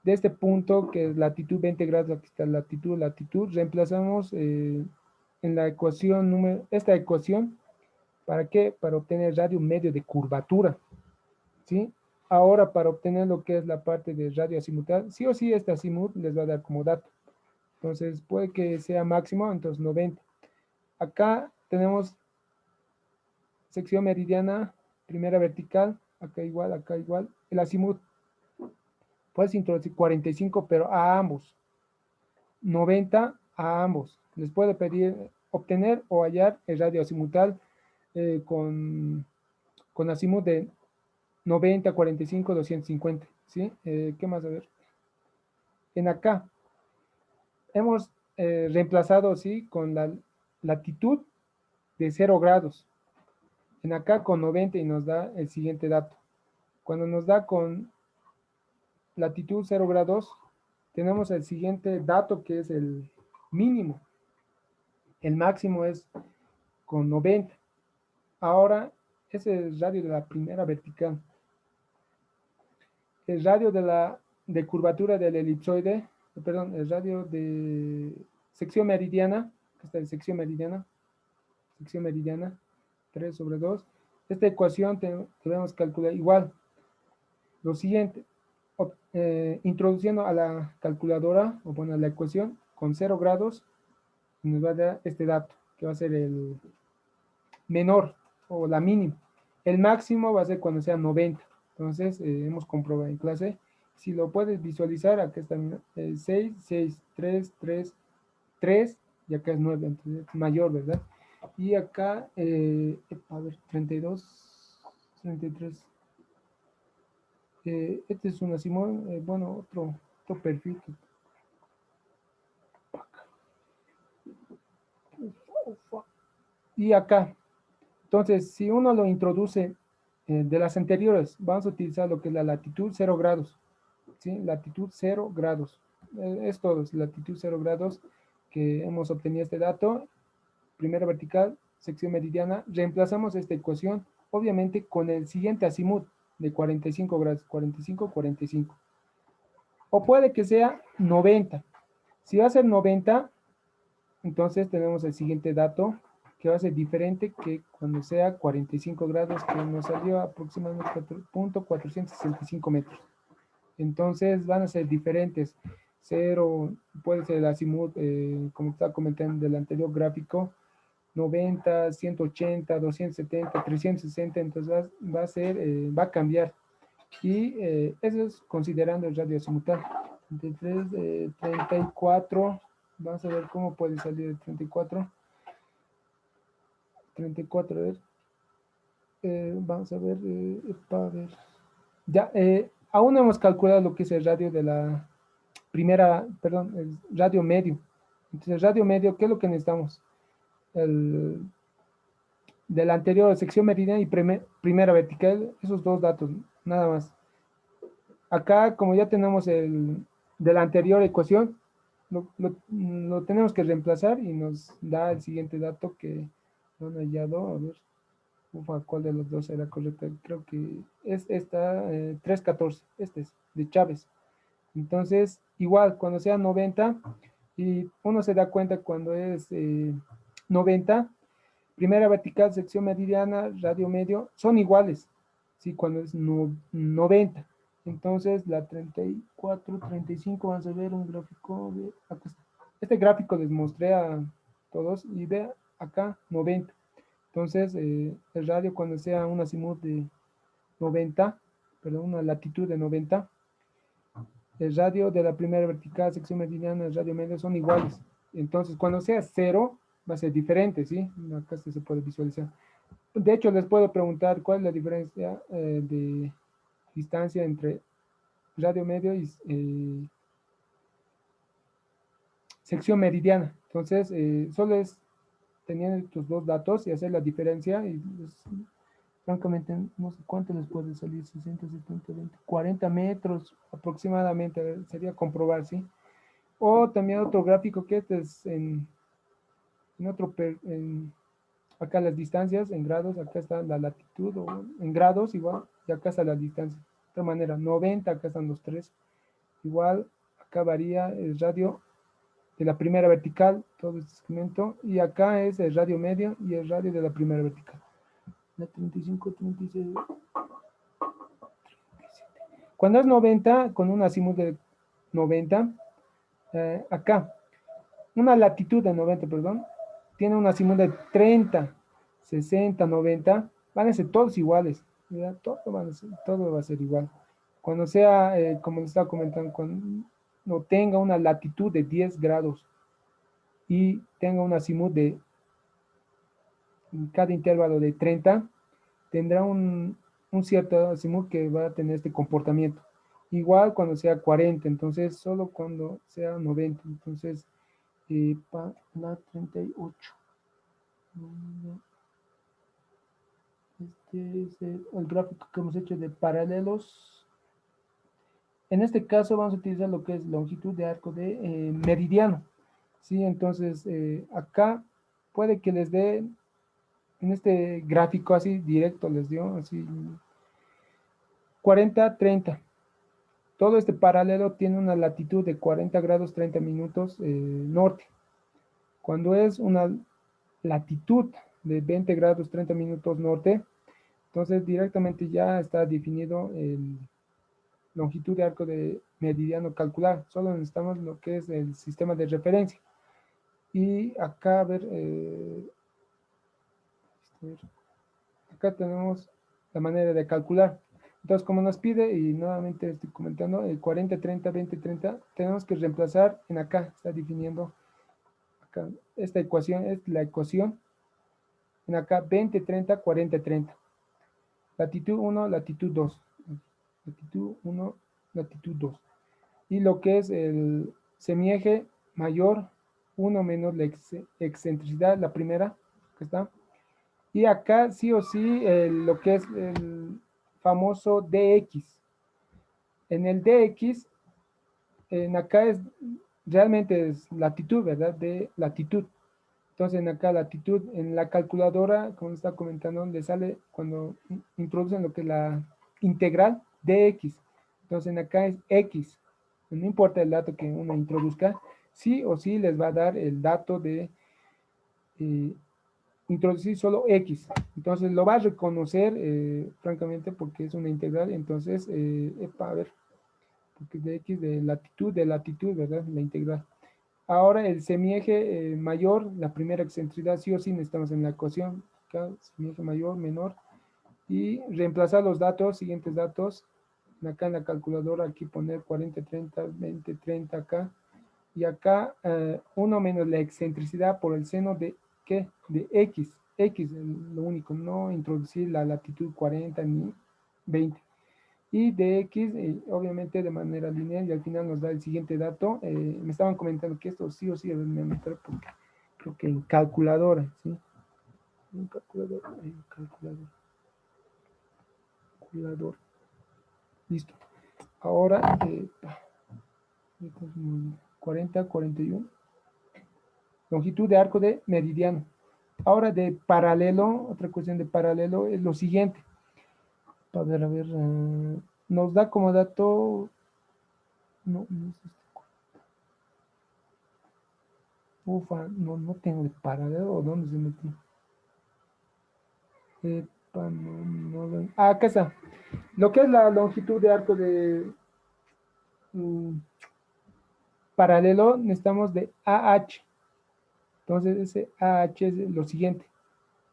de este punto, que es latitud 20 grados, aquí está latitud, latitud, reemplazamos en la ecuación esta ecuación, ¿para qué? Para obtener radio medio de curvatura, ¿sí? Ahora, para obtener lo que es la parte de radio azimutal, sí o sí este azimut les va a dar como dato. Entonces, puede que sea máximo, entonces 90. Acá tenemos sección meridiana, primera vertical, acá igual. El azimut, puedes introducir 45, pero a ambos. 90 a ambos. Les puede pedir obtener o hallar el radio azimutal con azimut de 90, 45, 250. ¿Sí? ¿Qué más? A ver. En acá hemos reemplazado, ¿sí? Con la latitud de 0 grados. En acá con 90 y nos da el siguiente dato. Cuando nos da con latitud 0 grados, tenemos el siguiente dato que es el mínimo. El máximo es con 90. Ahora, ese es el radio de la primera vertical. El radio de curvatura del elipsoide, perdón, el radio de sección meridiana, esta es sección meridiana, 3 sobre 2. Esta ecuación debemos calcular igual. Lo siguiente, introduciendo a la calculadora, o bueno, la ecuación, con 0 grados, nos va a dar este dato, que va a ser el menor o la mínima. El máximo va a ser cuando sea 90. Entonces, hemos comprobado en clase. Si lo puedes visualizar, acá está 6, 6, 3, 3, 3, y acá es 9, entonces es mayor, ¿verdad? Y acá, a ver, 32, 33. Este es un Simón, bueno, otro perfil. Y acá, entonces, si uno lo introduce de las anteriores, vamos a utilizar lo que es la latitud 0 grados, ¿sí? Latitud 0 grados. Es todo, es latitud 0 grados que hemos obtenido este dato. Primera vertical, sección meridiana. Reemplazamos esta ecuación, obviamente, con el siguiente azimut de 45 grados, 45, 45. O puede que sea 90. Si va a ser 90, entonces tenemos el siguiente dato, que va a ser diferente que cuando sea 45 grados, que nos salió aproximadamente 4.465 metros. Entonces van a ser diferentes. 0, puede ser el azimut, como estaba comentando del anterior gráfico, 90, 180, 270, 360, entonces va a cambiar. Y eso es considerando el radio azimutal. 33, 34, vamos a ver cómo puede salir el 34. 34, a ver. Vamos a ver. Ya, aún no hemos calculado lo que es el radio de la primera, perdón, el radio medio. Entonces, el radio medio, ¿qué es lo que necesitamos? De la anterior sección meridiana y primera vertical, esos dos datos, nada más. Acá, como ya tenemos de la anterior ecuación, lo tenemos que reemplazar y nos da el siguiente dato que no han hallado. A ver, ¿cuál de los dos era correcto? Creo que es esta, 314, este es, de Chávez. Entonces, igual, cuando sea 90, y uno se da cuenta cuando es 90, primera vertical, sección meridiana, radio medio, son iguales, ¿sí? Cuando es 90. Entonces, la 34, 35, vamos a ver un gráfico. Acá está. Este gráfico les mostré a todos y ve acá 90. Entonces, el radio cuando sea un azimut de 90, perdón, una latitud de 90, el radio de la primera vertical, sección meridiana, el radio medio son iguales. Entonces, cuando sea 0, va a ser diferente, ¿sí? Acá se puede visualizar. De hecho, les puedo preguntar cuál es la diferencia de distancia entre radio medio y sección meridiana. Entonces, solo es tener estos dos datos y hacer la diferencia. Y pues, francamente, no sé cuánto les puede salir, 60, 70, 20, 40 metros aproximadamente. Sería comprobar, ¿sí? O también otro gráfico que este es en otro, acá las distancias en grados, acá está la latitud, o en grados igual, y acá está la distancia. De otra manera, 90, acá están los tres. igual acá varía el radio de la primera vertical, todo este segmento, y acá es el radio medio y el radio de la primera vertical. La 35, 36. Cuando es 90, con un azimut de 90, acá, una latitud de 90, perdón, tiene un azimut de 30, 60, 90, van a ser todos iguales, ¿verdad? Todo va a ser igual. Cuando sea, como les estaba comentando, cuando no tenga una latitud de 10 grados y tenga un azimut de cada intervalo de 30, tendrá un cierto azimut que va a tener este comportamiento. Igual cuando sea 40, entonces solo cuando sea 90, entonces para la 38. Este es el gráfico que hemos hecho de paralelos. En este caso vamos a utilizar lo que es longitud de arco de meridiano. ¿Sí? Entonces acá puede que les dé, en este gráfico así directo les dio, así 40, 30. Todo este paralelo tiene una latitud de 40 grados 30 minutos norte. Cuando es una latitud de 20 grados 30 minutos norte, entonces directamente ya está definido el longitud de arco de meridiano calcular. Solo necesitamos lo que es el sistema de referencia. Y acá, a ver, acá tenemos la manera de calcular. Entonces, como nos pide, y nuevamente estoy comentando, el 40, 30, 20, 30, tenemos que reemplazar en acá, está definiendo acá. Esta ecuación es la ecuación en acá 20, 30, 40, 30. Latitud 1, latitud 2. Latitud 1, latitud 2. Y lo que es el semieje mayor, 1 menos la excentricidad, la primera, que está. Y acá sí o sí lo que es el famoso dx. En el dx, en acá es, realmente es latitud, ¿verdad? De latitud. Entonces en acá latitud, en la calculadora, como está comentando, le sale cuando introducen lo que es la integral dx. Entonces en acá es x. No importa el dato que uno introduzca, sí o sí les va a dar el dato de introducir solo x. Entonces lo va a reconocer, francamente, porque es una integral. Entonces, a ver, porque es de x de latitud, ¿verdad? La integral. Ahora el semieje mayor, la primera excentricidad, sí o sí necesitamos en la ecuación, acá, semieje mayor, menor, y reemplazar los datos, siguientes datos, acá en la calculadora, aquí poner 40, 30, 20, 30 acá, y acá 1 menos la excentricidad por el seno de, ¿qué? De x, x, lo único, no introducir la latitud 40 ni 20 y de x, obviamente de manera lineal, y al final nos da el siguiente dato. Me estaban comentando que esto sí o sí debe meter porque creo que en calculadora, ¿sí? En calculadora, calculador. Listo. Ahora, 40, 41. Longitud de arco de meridiano. Ahora de paralelo, otra cuestión de paralelo es lo siguiente. A ver, nos da como dato, no es este. Ufa, no tengo de paralelo, ¿o dónde se metió? Acá está. Lo que es la longitud de arco de paralelo, necesitamos de AH. Entonces, ese AH es lo siguiente.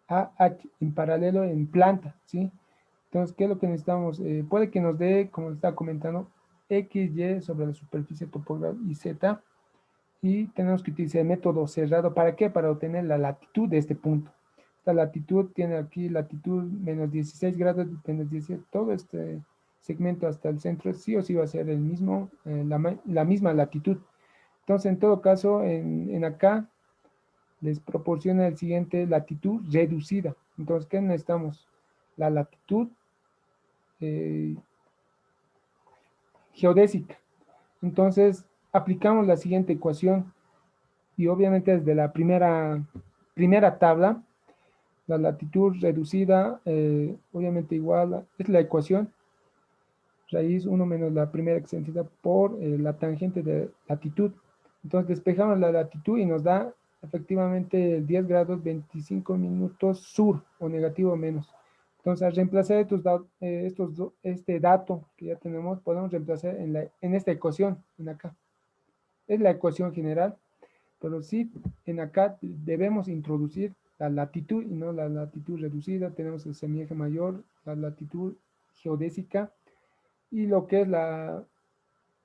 AH en paralelo en planta, ¿sí? Entonces, ¿qué es lo que necesitamos? Puede que nos dé, como estaba comentando, XY sobre la superficie topográfica y Z. Y tenemos que utilizar el método cerrado. ¿Para qué? Para obtener la latitud de este punto. Esta latitud tiene aquí latitud menos 16 grados, menos 17, todo este segmento hasta el centro sí o sí va a ser el mismo, la misma latitud. Entonces, en todo caso, en acá les proporciona el siguiente latitud reducida. Entonces, ¿qué necesitamos? La latitud geodésica. Entonces, aplicamos la siguiente ecuación y obviamente desde la primera tabla, la latitud reducida, obviamente igual, es la ecuación raíz 1 menos la primera excentricidad por la tangente de latitud. Entonces despejamos la latitud y nos da efectivamente 10 grados 25 minutos sur o negativo menos. Entonces al reemplazar este dato que ya tenemos, podemos reemplazar en esta ecuación, en acá. Es la ecuación general, pero sí en acá debemos introducir la latitud y no la latitud reducida. Tenemos el semieje mayor, la latitud geodésica y lo que es la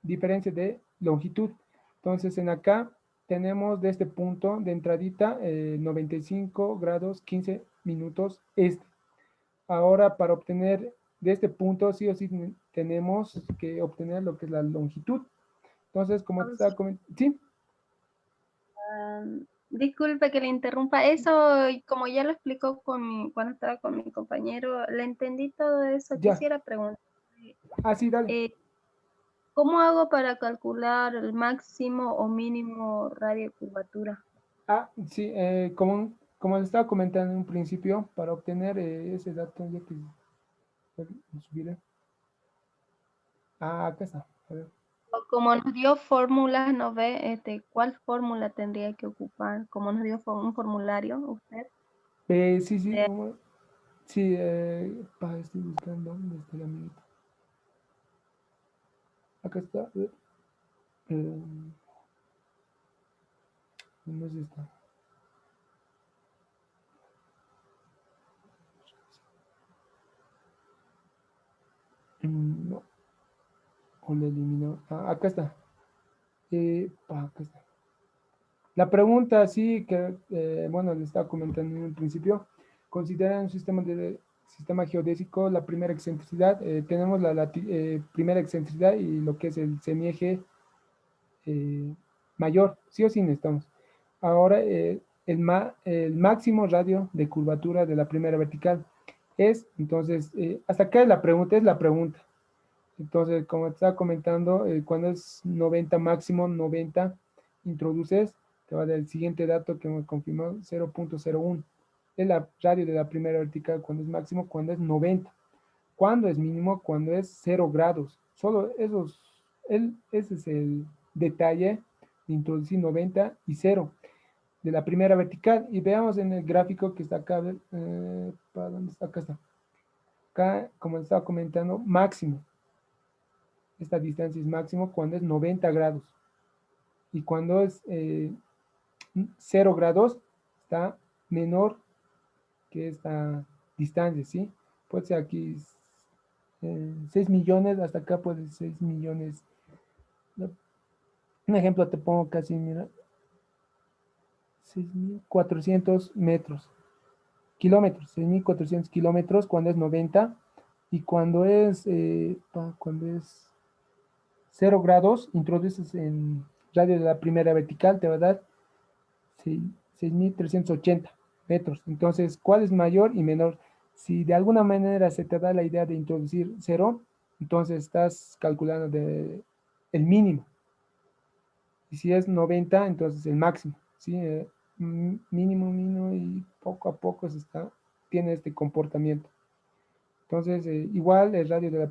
diferencia de longitud. Entonces en acá tenemos de este punto de entradita 95 grados 15 minutos este. Ahora para obtener de este punto sí o sí tenemos que obtener lo que es la longitud. Entonces como te estaba comentando, sí, Disculpe que le interrumpa. Eso, como ya lo explicó cuando estaba con mi compañero, le entendí todo eso. ya, Quisiera preguntar, así dale. eh, ¿cómo hago para calcular el máximo o mínimo radio de curvatura? Ah, sí, como les estaba comentando en un principio, para obtener ese dato, ya que subiré. Ah, acá está. A ver. O como nos dio fórmulas, ¿no ve? ¿Cuál fórmula tendría que ocupar? Como nos dio un formulario, usted. Sí, sí, De- sí, estoy buscando dónde está la amiguita. Acá está. ¿Dónde es esta? No, o la eliminó. Ah, acá está. Acá está. La pregunta, sí, que, bueno, le estaba comentando en un principio, consideran un sistema geodésico la primera excentricidad. Tenemos la primera excentricidad y lo que es el semieje mayor, sí o sí necesitamos. Ahora, el máximo radio de curvatura de la primera vertical es, entonces, hasta acá es la pregunta. Entonces, como te estaba comentando, cuando es 90 máximo, 90, introduces, te va a dar el siguiente dato que me confirmó, 0.01. Es la radio de la primera vertical cuando es máximo, cuando es 90. Cuando es mínimo, cuando es 0 grados. Solo ese es el detalle de introducir 90 y 0 de la primera vertical. Y veamos en el gráfico que está acá, ¿para dónde está? Acá está. Acá, como les estaba comentando, máximo. Esta distancia es máximo cuando es 90 grados. Y cuando es 0 grados, está menor que esta distancia, ¿sí? Puede ser aquí 6 millones, hasta acá puede ser 6 millones. Un ejemplo te pongo casi, mira, 6.400 metros, kilómetros, 6.400 kilómetros cuando es 90 y cuando es 0 grados, introduces en radio de la primera vertical, te va a dar 6.380 metros. Entonces, ¿cuál es mayor y menor? Si de alguna manera se te da la idea de introducir 0, entonces estás calculando el mínimo. Y si es 90, entonces el máximo. ¿Sí? Mínimo, mínimo y poco a poco tiene este comportamiento. Entonces, igual el radio de la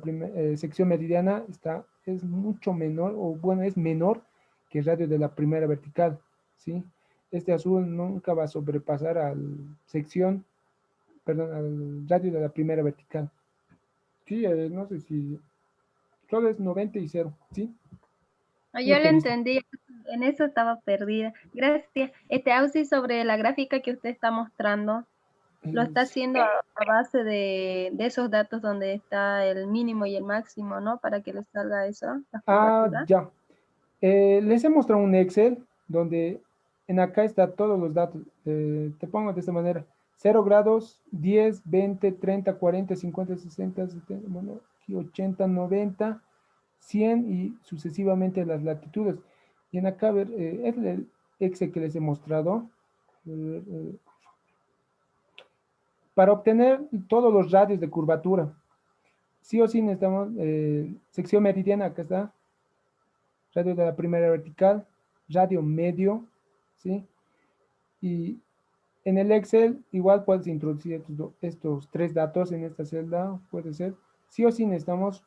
sección meridiana es mucho menor, o bueno, es menor que el radio de la primera vertical, ¿sí? Este azul nunca va a sobrepasar al radio de la primera vertical. Sí, no sé si solo es 90 y 0, ¿sí? Yo Lo le que he visto. entendí, en eso estaba perdida. Gracias. Ausi, sobre la gráfica que usted está mostrando, lo está Sí. haciendo a base de esos datos donde está el mínimo y el máximo, ¿no? Para que le salga eso, las curvaturas. Ya. Les he mostrado un Excel donde en acá está todos los datos. Te pongo de esta manera. 0 grados, 10, 20, 30, 40, 50, 60, 70, bueno, aquí 80, 90, 100 y sucesivamente las latitudes. Y en acá, a ver, es el Excel que les he mostrado. Para obtener todos los radios de curvatura, sí o sí necesitamos sección meridiana, acá está, radio de la primera vertical, radio medio, ¿sí? Y en el Excel igual puedes introducir estos tres datos en esta celda, puede ser. Sí o sí necesitamos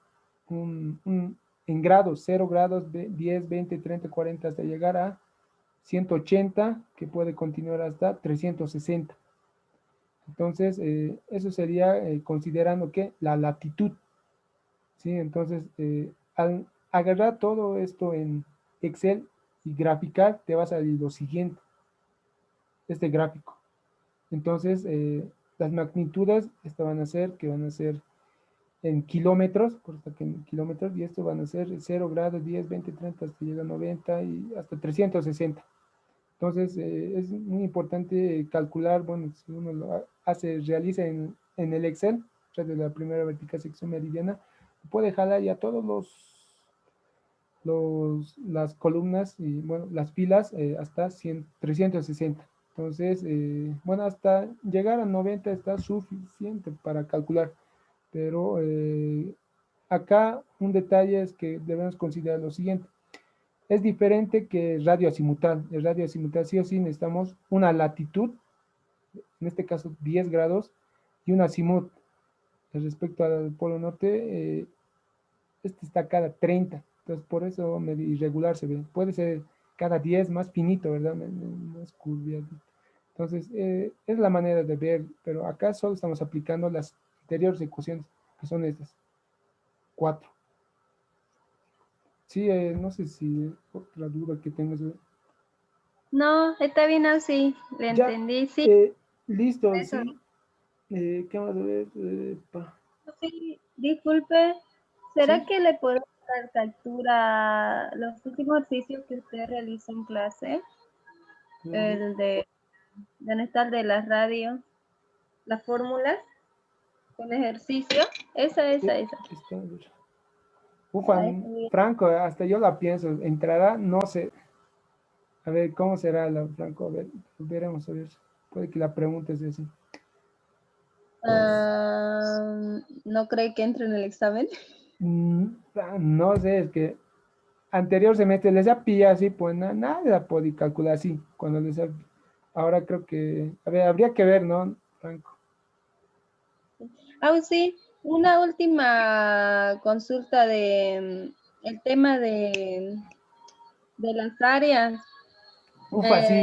en grados, 0 grados, 10, 20, 30, 40, hasta llegar a 180, que puede continuar hasta 360. Entonces, eso sería considerando que la latitud, ¿sí? Entonces, al agarrar todo esto en Excel y graficar, te vas a lo siguiente, este gráfico. Entonces, las magnitudes, estas van a ser, que van a ser en kilómetros, por que en kilómetros, y esto van a ser 0 grados, 10, 20, 30, hasta llega a 90 y hasta 360. Entonces, es muy importante calcular, bueno, si uno lo hace, realiza en el Excel, de la primera vertical sección meridiana, puede jalar ya todos las columnas y, bueno, las filas hasta 100, 360. Entonces, bueno, hasta llegar a 90 está suficiente para calcular, pero acá un detalle es que debemos considerar lo siguiente. Es diferente que radio azimutal. El radio azimutal sí o sí necesitamos una latitud, en este caso 10 grados, y un azimut. Respecto al polo norte, este está cada 30. Entonces, por eso medio irregular se ve. Puede ser cada 10 más finito, ¿verdad? Más curviado. Entonces, es la manera de ver, pero acá solo estamos aplicando las anteriores ecuaciones, que son estas, 4. Sí, no sé si otra duda que tengas. No, está bien así, le Ya, entendí, sí, listo, eso. sí. ¿Qué más a ver? Sí, disculpe, ¿será Sí. que le puedo dar captura los últimos ejercicios que usted realizó en clase? El de ¿dónde está el de las radios? Las fórmulas con ejercicio. Esa. Está, ufa, Ahí está bien. Franco, hasta yo la pienso. Entrará, no sé. A ver, ¿cómo será la Franco? A ver, veremos a ver. Puede que la pregunte es así. ¿No cree que entre en el examen? No sé, es que anterior semestre les ha pillado así, pues nada podía calcular así. Cuando ahora creo que, a ver, habría que ver, ¿no, Franco? Ah, sí, una última consulta de el tema de las áreas. Ufa, sí,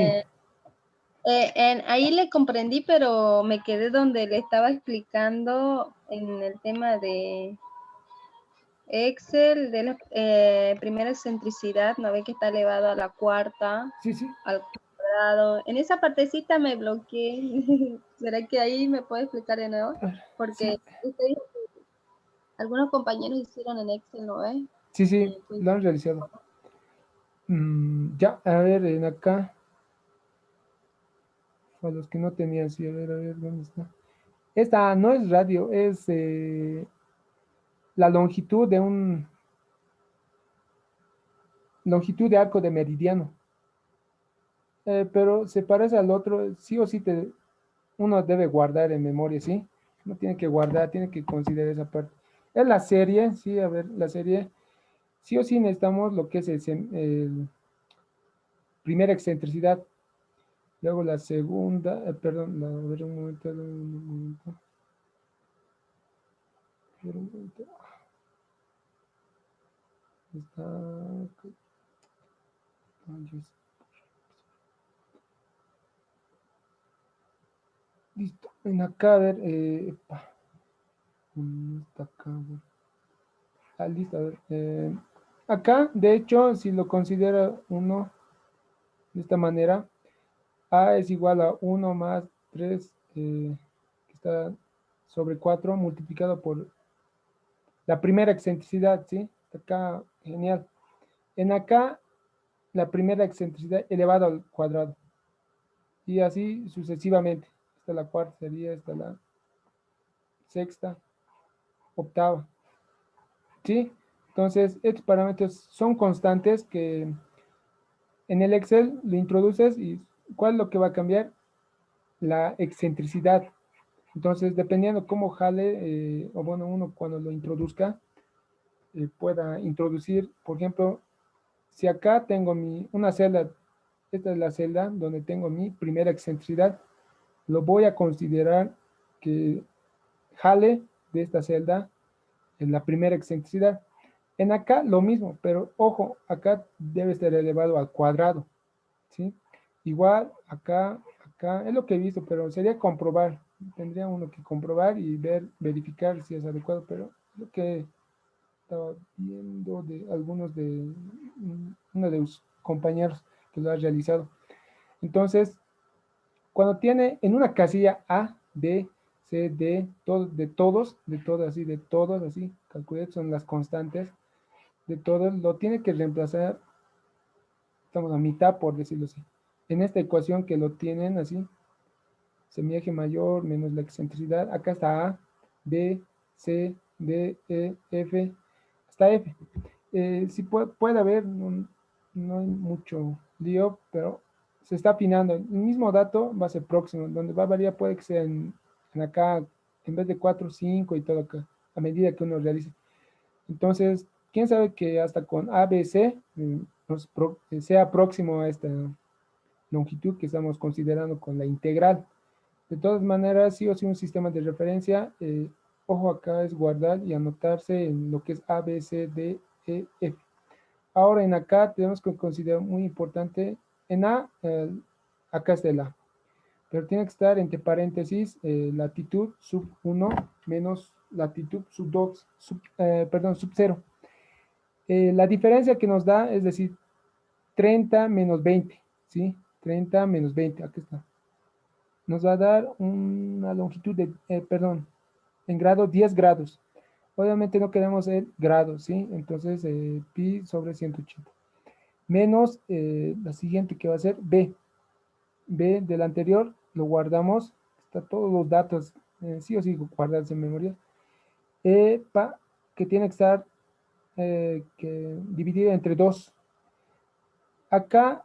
Eh, ahí le comprendí, pero me quedé donde le estaba explicando en el tema de Excel, de la primera excentricidad, ¿no ve que está elevado a la cuarta, sí, sí. al cuadrado? En esa partecita me bloqueé. ¿Será que ahí me puede explicar de nuevo? Porque Sí, usted dijo que algunos compañeros hicieron en Excel, ¿no ve? sí, sí, Pues, lo han realizado. Ya, a ver, en acá, a los que no tenían, sí, a ver, ¿dónde está? Esta no es radio, es la longitud de arco de meridiano. Pero se parece al otro, sí o sí uno debe guardar en memoria, ¿sí? Uno tiene que guardar, tiene que considerar esa parte. Es la serie, sí, a ver, la serie, sí o sí necesitamos lo que es el primera excentricidad. Luego la segunda, perdón, a ver un momento, a ver un momento. Está, listo. En acá, a ver, está acá, a ver. Listo, a ver. Acá, de hecho, si lo considera uno de esta manera, A es igual a 1 más 3, que está sobre 4 multiplicado por la primera excentricidad, ¿sí? Acá, genial. En acá, la primera excentricidad elevado al cuadrado. Y así sucesivamente. Esta la cuarta sería, esta la sexta, octava, ¿sí? Entonces, estos parámetros son constantes que en el Excel lo introduces y ¿cuál es lo que va a cambiar? La excentricidad. Entonces, dependiendo cómo jale, o bueno, uno cuando lo introduzca, pueda introducir, por ejemplo, si acá tengo una celda, esta es la celda donde tengo mi primera excentricidad, lo voy a considerar que jale de esta celda en la primera excentricidad. En acá lo mismo, pero ojo, acá debe estar elevado al cuadrado, ¿sí? Igual acá, es lo que he visto, pero sería comprobar. Tendría uno que comprobar y verificar si es adecuado, pero lo que estaba viendo de algunos de uno de los compañeros que lo ha realizado. Entonces, cuando tiene en una casilla A, B, C, D, de todos, así, calculé, son las constantes, de todos, lo tiene que reemplazar, estamos a mitad, por decirlo así. En esta ecuación que lo tienen así, semieje mayor menos la excentricidad, acá está A, B, C, D, E, F, hasta F. Sí puede haber, no hay mucho lío, pero se está afinando. El mismo dato va a ser próximo, donde va a variar puede que sea en acá, en vez de 4, 5 y todo acá, a medida que uno realice. Entonces, quién sabe que hasta con ABC sea próximo a esta longitud que estamos considerando con la integral. De todas maneras, sí o sí un sistema de referencia, ojo acá es guardar y anotarse en lo que es A, B, C, D, E, F. Ahora en acá tenemos que considerar muy importante, en A, acá está el A, pero tiene que estar entre paréntesis latitud sub 1 menos latitud sub 2, perdón, sub 0. La diferencia que nos da es decir 30 menos 20, ¿sí? 30 menos 20, aquí está. Nos va a dar una longitud de, perdón, en grado 10 grados. Obviamente no queremos el grado, ¿sí? Entonces pi sobre 180. Menos la siguiente que va a ser B. B del anterior lo guardamos. Está todos los datos, sí o sí guardarse en memoria. Que tiene que estar dividido entre 2. Acá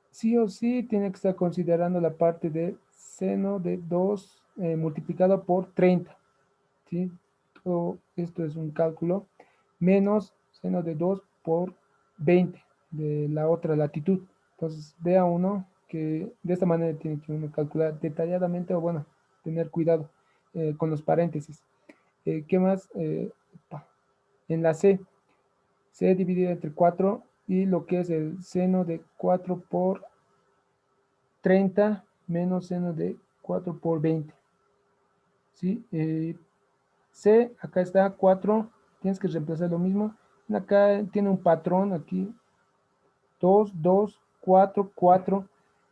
sí o sí tiene que estar considerando la parte de seno de 2 multiplicado por 30, ¿sí? Todo esto es un cálculo, menos seno de 2 por 20 de la otra latitud. Entonces, vea uno que de esta manera tiene que uno calcular detalladamente, o bueno, tener cuidado con los paréntesis. ¿Qué más? En la C dividido entre 4 y lo que es el seno de 4 por 30 menos seno de 4 por 20. ¿Sí? C, acá está 4, tienes que reemplazar lo mismo. Acá tiene un patrón, aquí 2, 2, 4, 4,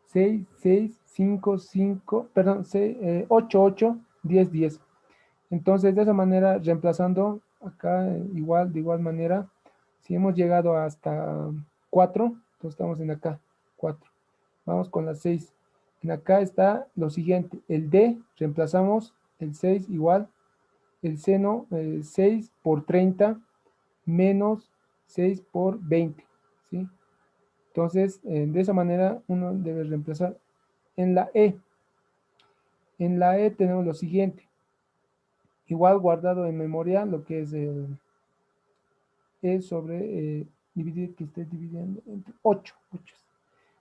6, 6, 5, 5, perdón, 6, 8, 8, 10, 10. Entonces, de esa manera, reemplazando acá igual, de igual manera, si hemos llegado hasta 4, entonces estamos en acá, 4. Vamos con la 6. En acá está lo siguiente, el D, reemplazamos el 6 igual, el seno 6 por 30 menos 6 por 20, ¿sí? Entonces, de esa manera uno debe reemplazar en la E. En la E tenemos lo siguiente, igual guardado en memoria lo que es el E sobre dividir, que esté dividiendo entre 8.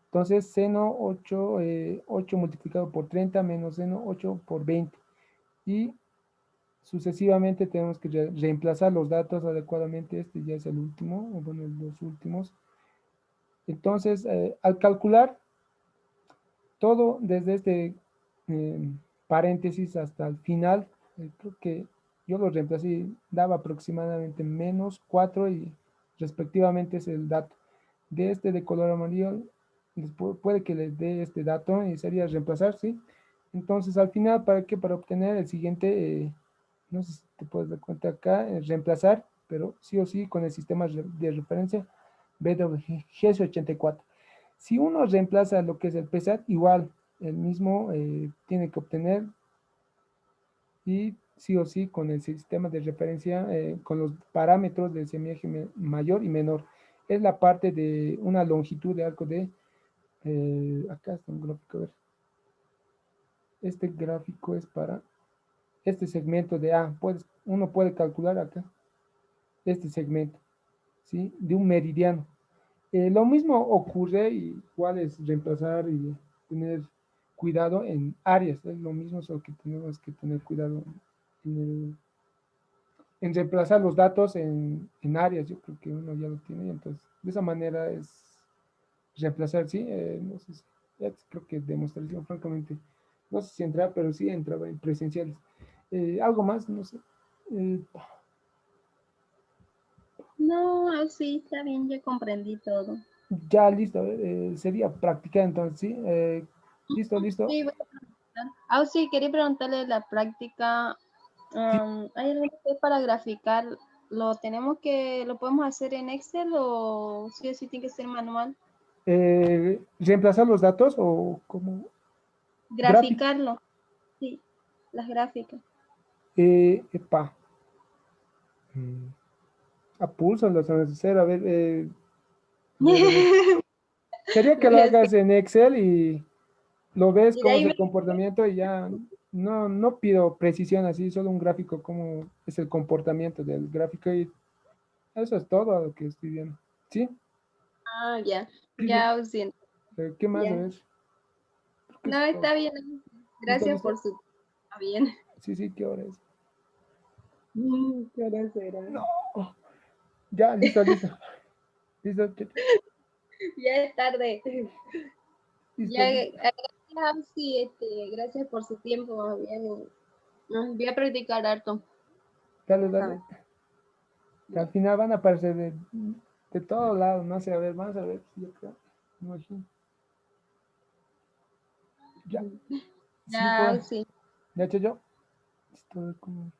Entonces, seno 8, 8 multiplicado por 30 menos seno 8 por 20. Y sucesivamente tenemos que reemplazar los datos adecuadamente. Este ya es el último, o bueno, los últimos. Entonces, al calcular todo desde este eh, paréntesis hasta el final, creo que yo lo reemplacé, daba aproximadamente menos 4 y respectivamente es el dato. De este de color amarillo, puede que les dé este dato y sería reemplazar, ¿sí? Entonces, al final, ¿para qué? Para obtener el siguiente, no sé si te puedes dar cuenta acá, reemplazar, pero sí o sí con el sistema de referencia BWG84. Si uno reemplaza lo que es el PSAT, igual, el mismo tiene que obtener y sí o sí con el sistema de referencia, con los parámetros del semieje mayor y menor. Es la parte de una longitud de arco de, acá está un gráfico, a ver. Este gráfico es para este segmento de A. Uno puede calcular acá este segmento, ¿sí? De un meridiano. Lo mismo ocurre, igual es reemplazar y tener cuidado en áreas, es lo mismo, solo que tenemos que tener cuidado en en reemplazar los datos en áreas. Yo creo que uno ya lo tiene, y entonces de esa manera es reemplazar, sí, no sé, ya creo que demostración, francamente, no sé si entraba, pero sí entraba en presenciales. Algo más, no sé. Eh, No, sí, está bien, ya comprendí todo. ya listo, sería practicar entonces, sí. Listo, listo. Sí, voy a preguntar. Ah, sí, quería preguntarle la práctica. Sí, ¿Hay algo que para graficar? ¿Lo podemos hacer en Excel o sí o sí tiene que ser manual? reemplazar los datos o como gráfico. Graficarlo, sí, las gráficas. Epa, mm, a pulso lo sabes hacer. A ver, a ver. Sería que lo Es que, hagas en Excel y lo ves y de cómo es ahí el me... comportamiento y ya no pido precisión así, solo un gráfico, cómo es el comportamiento del gráfico y eso es todo lo que estoy viendo. ¿Sí? Ah, ya, Sí, ya. ya, lo siento, ¿Qué más? A ya. ver. Creo que No, es todo. está bien. ¿Listo, Gracias por listo? su... Está bien. Sí, sí, ¿qué hora es? ¿Qué hora será? No. Ya, listo, listo. Listo, Ya es tarde. listo, Ya, listo. gracias, sí, gracias por su tiempo. Bien. Voy a practicar harto. Dale, Esta dale. vez. Que al Ya. final van a aparecer de todos lados, no sé, a ver, vamos a ver. Yo creo, me imagino. Ya, sí, Ya, pues, sí. ya hecho yo. Estoy como.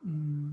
mm,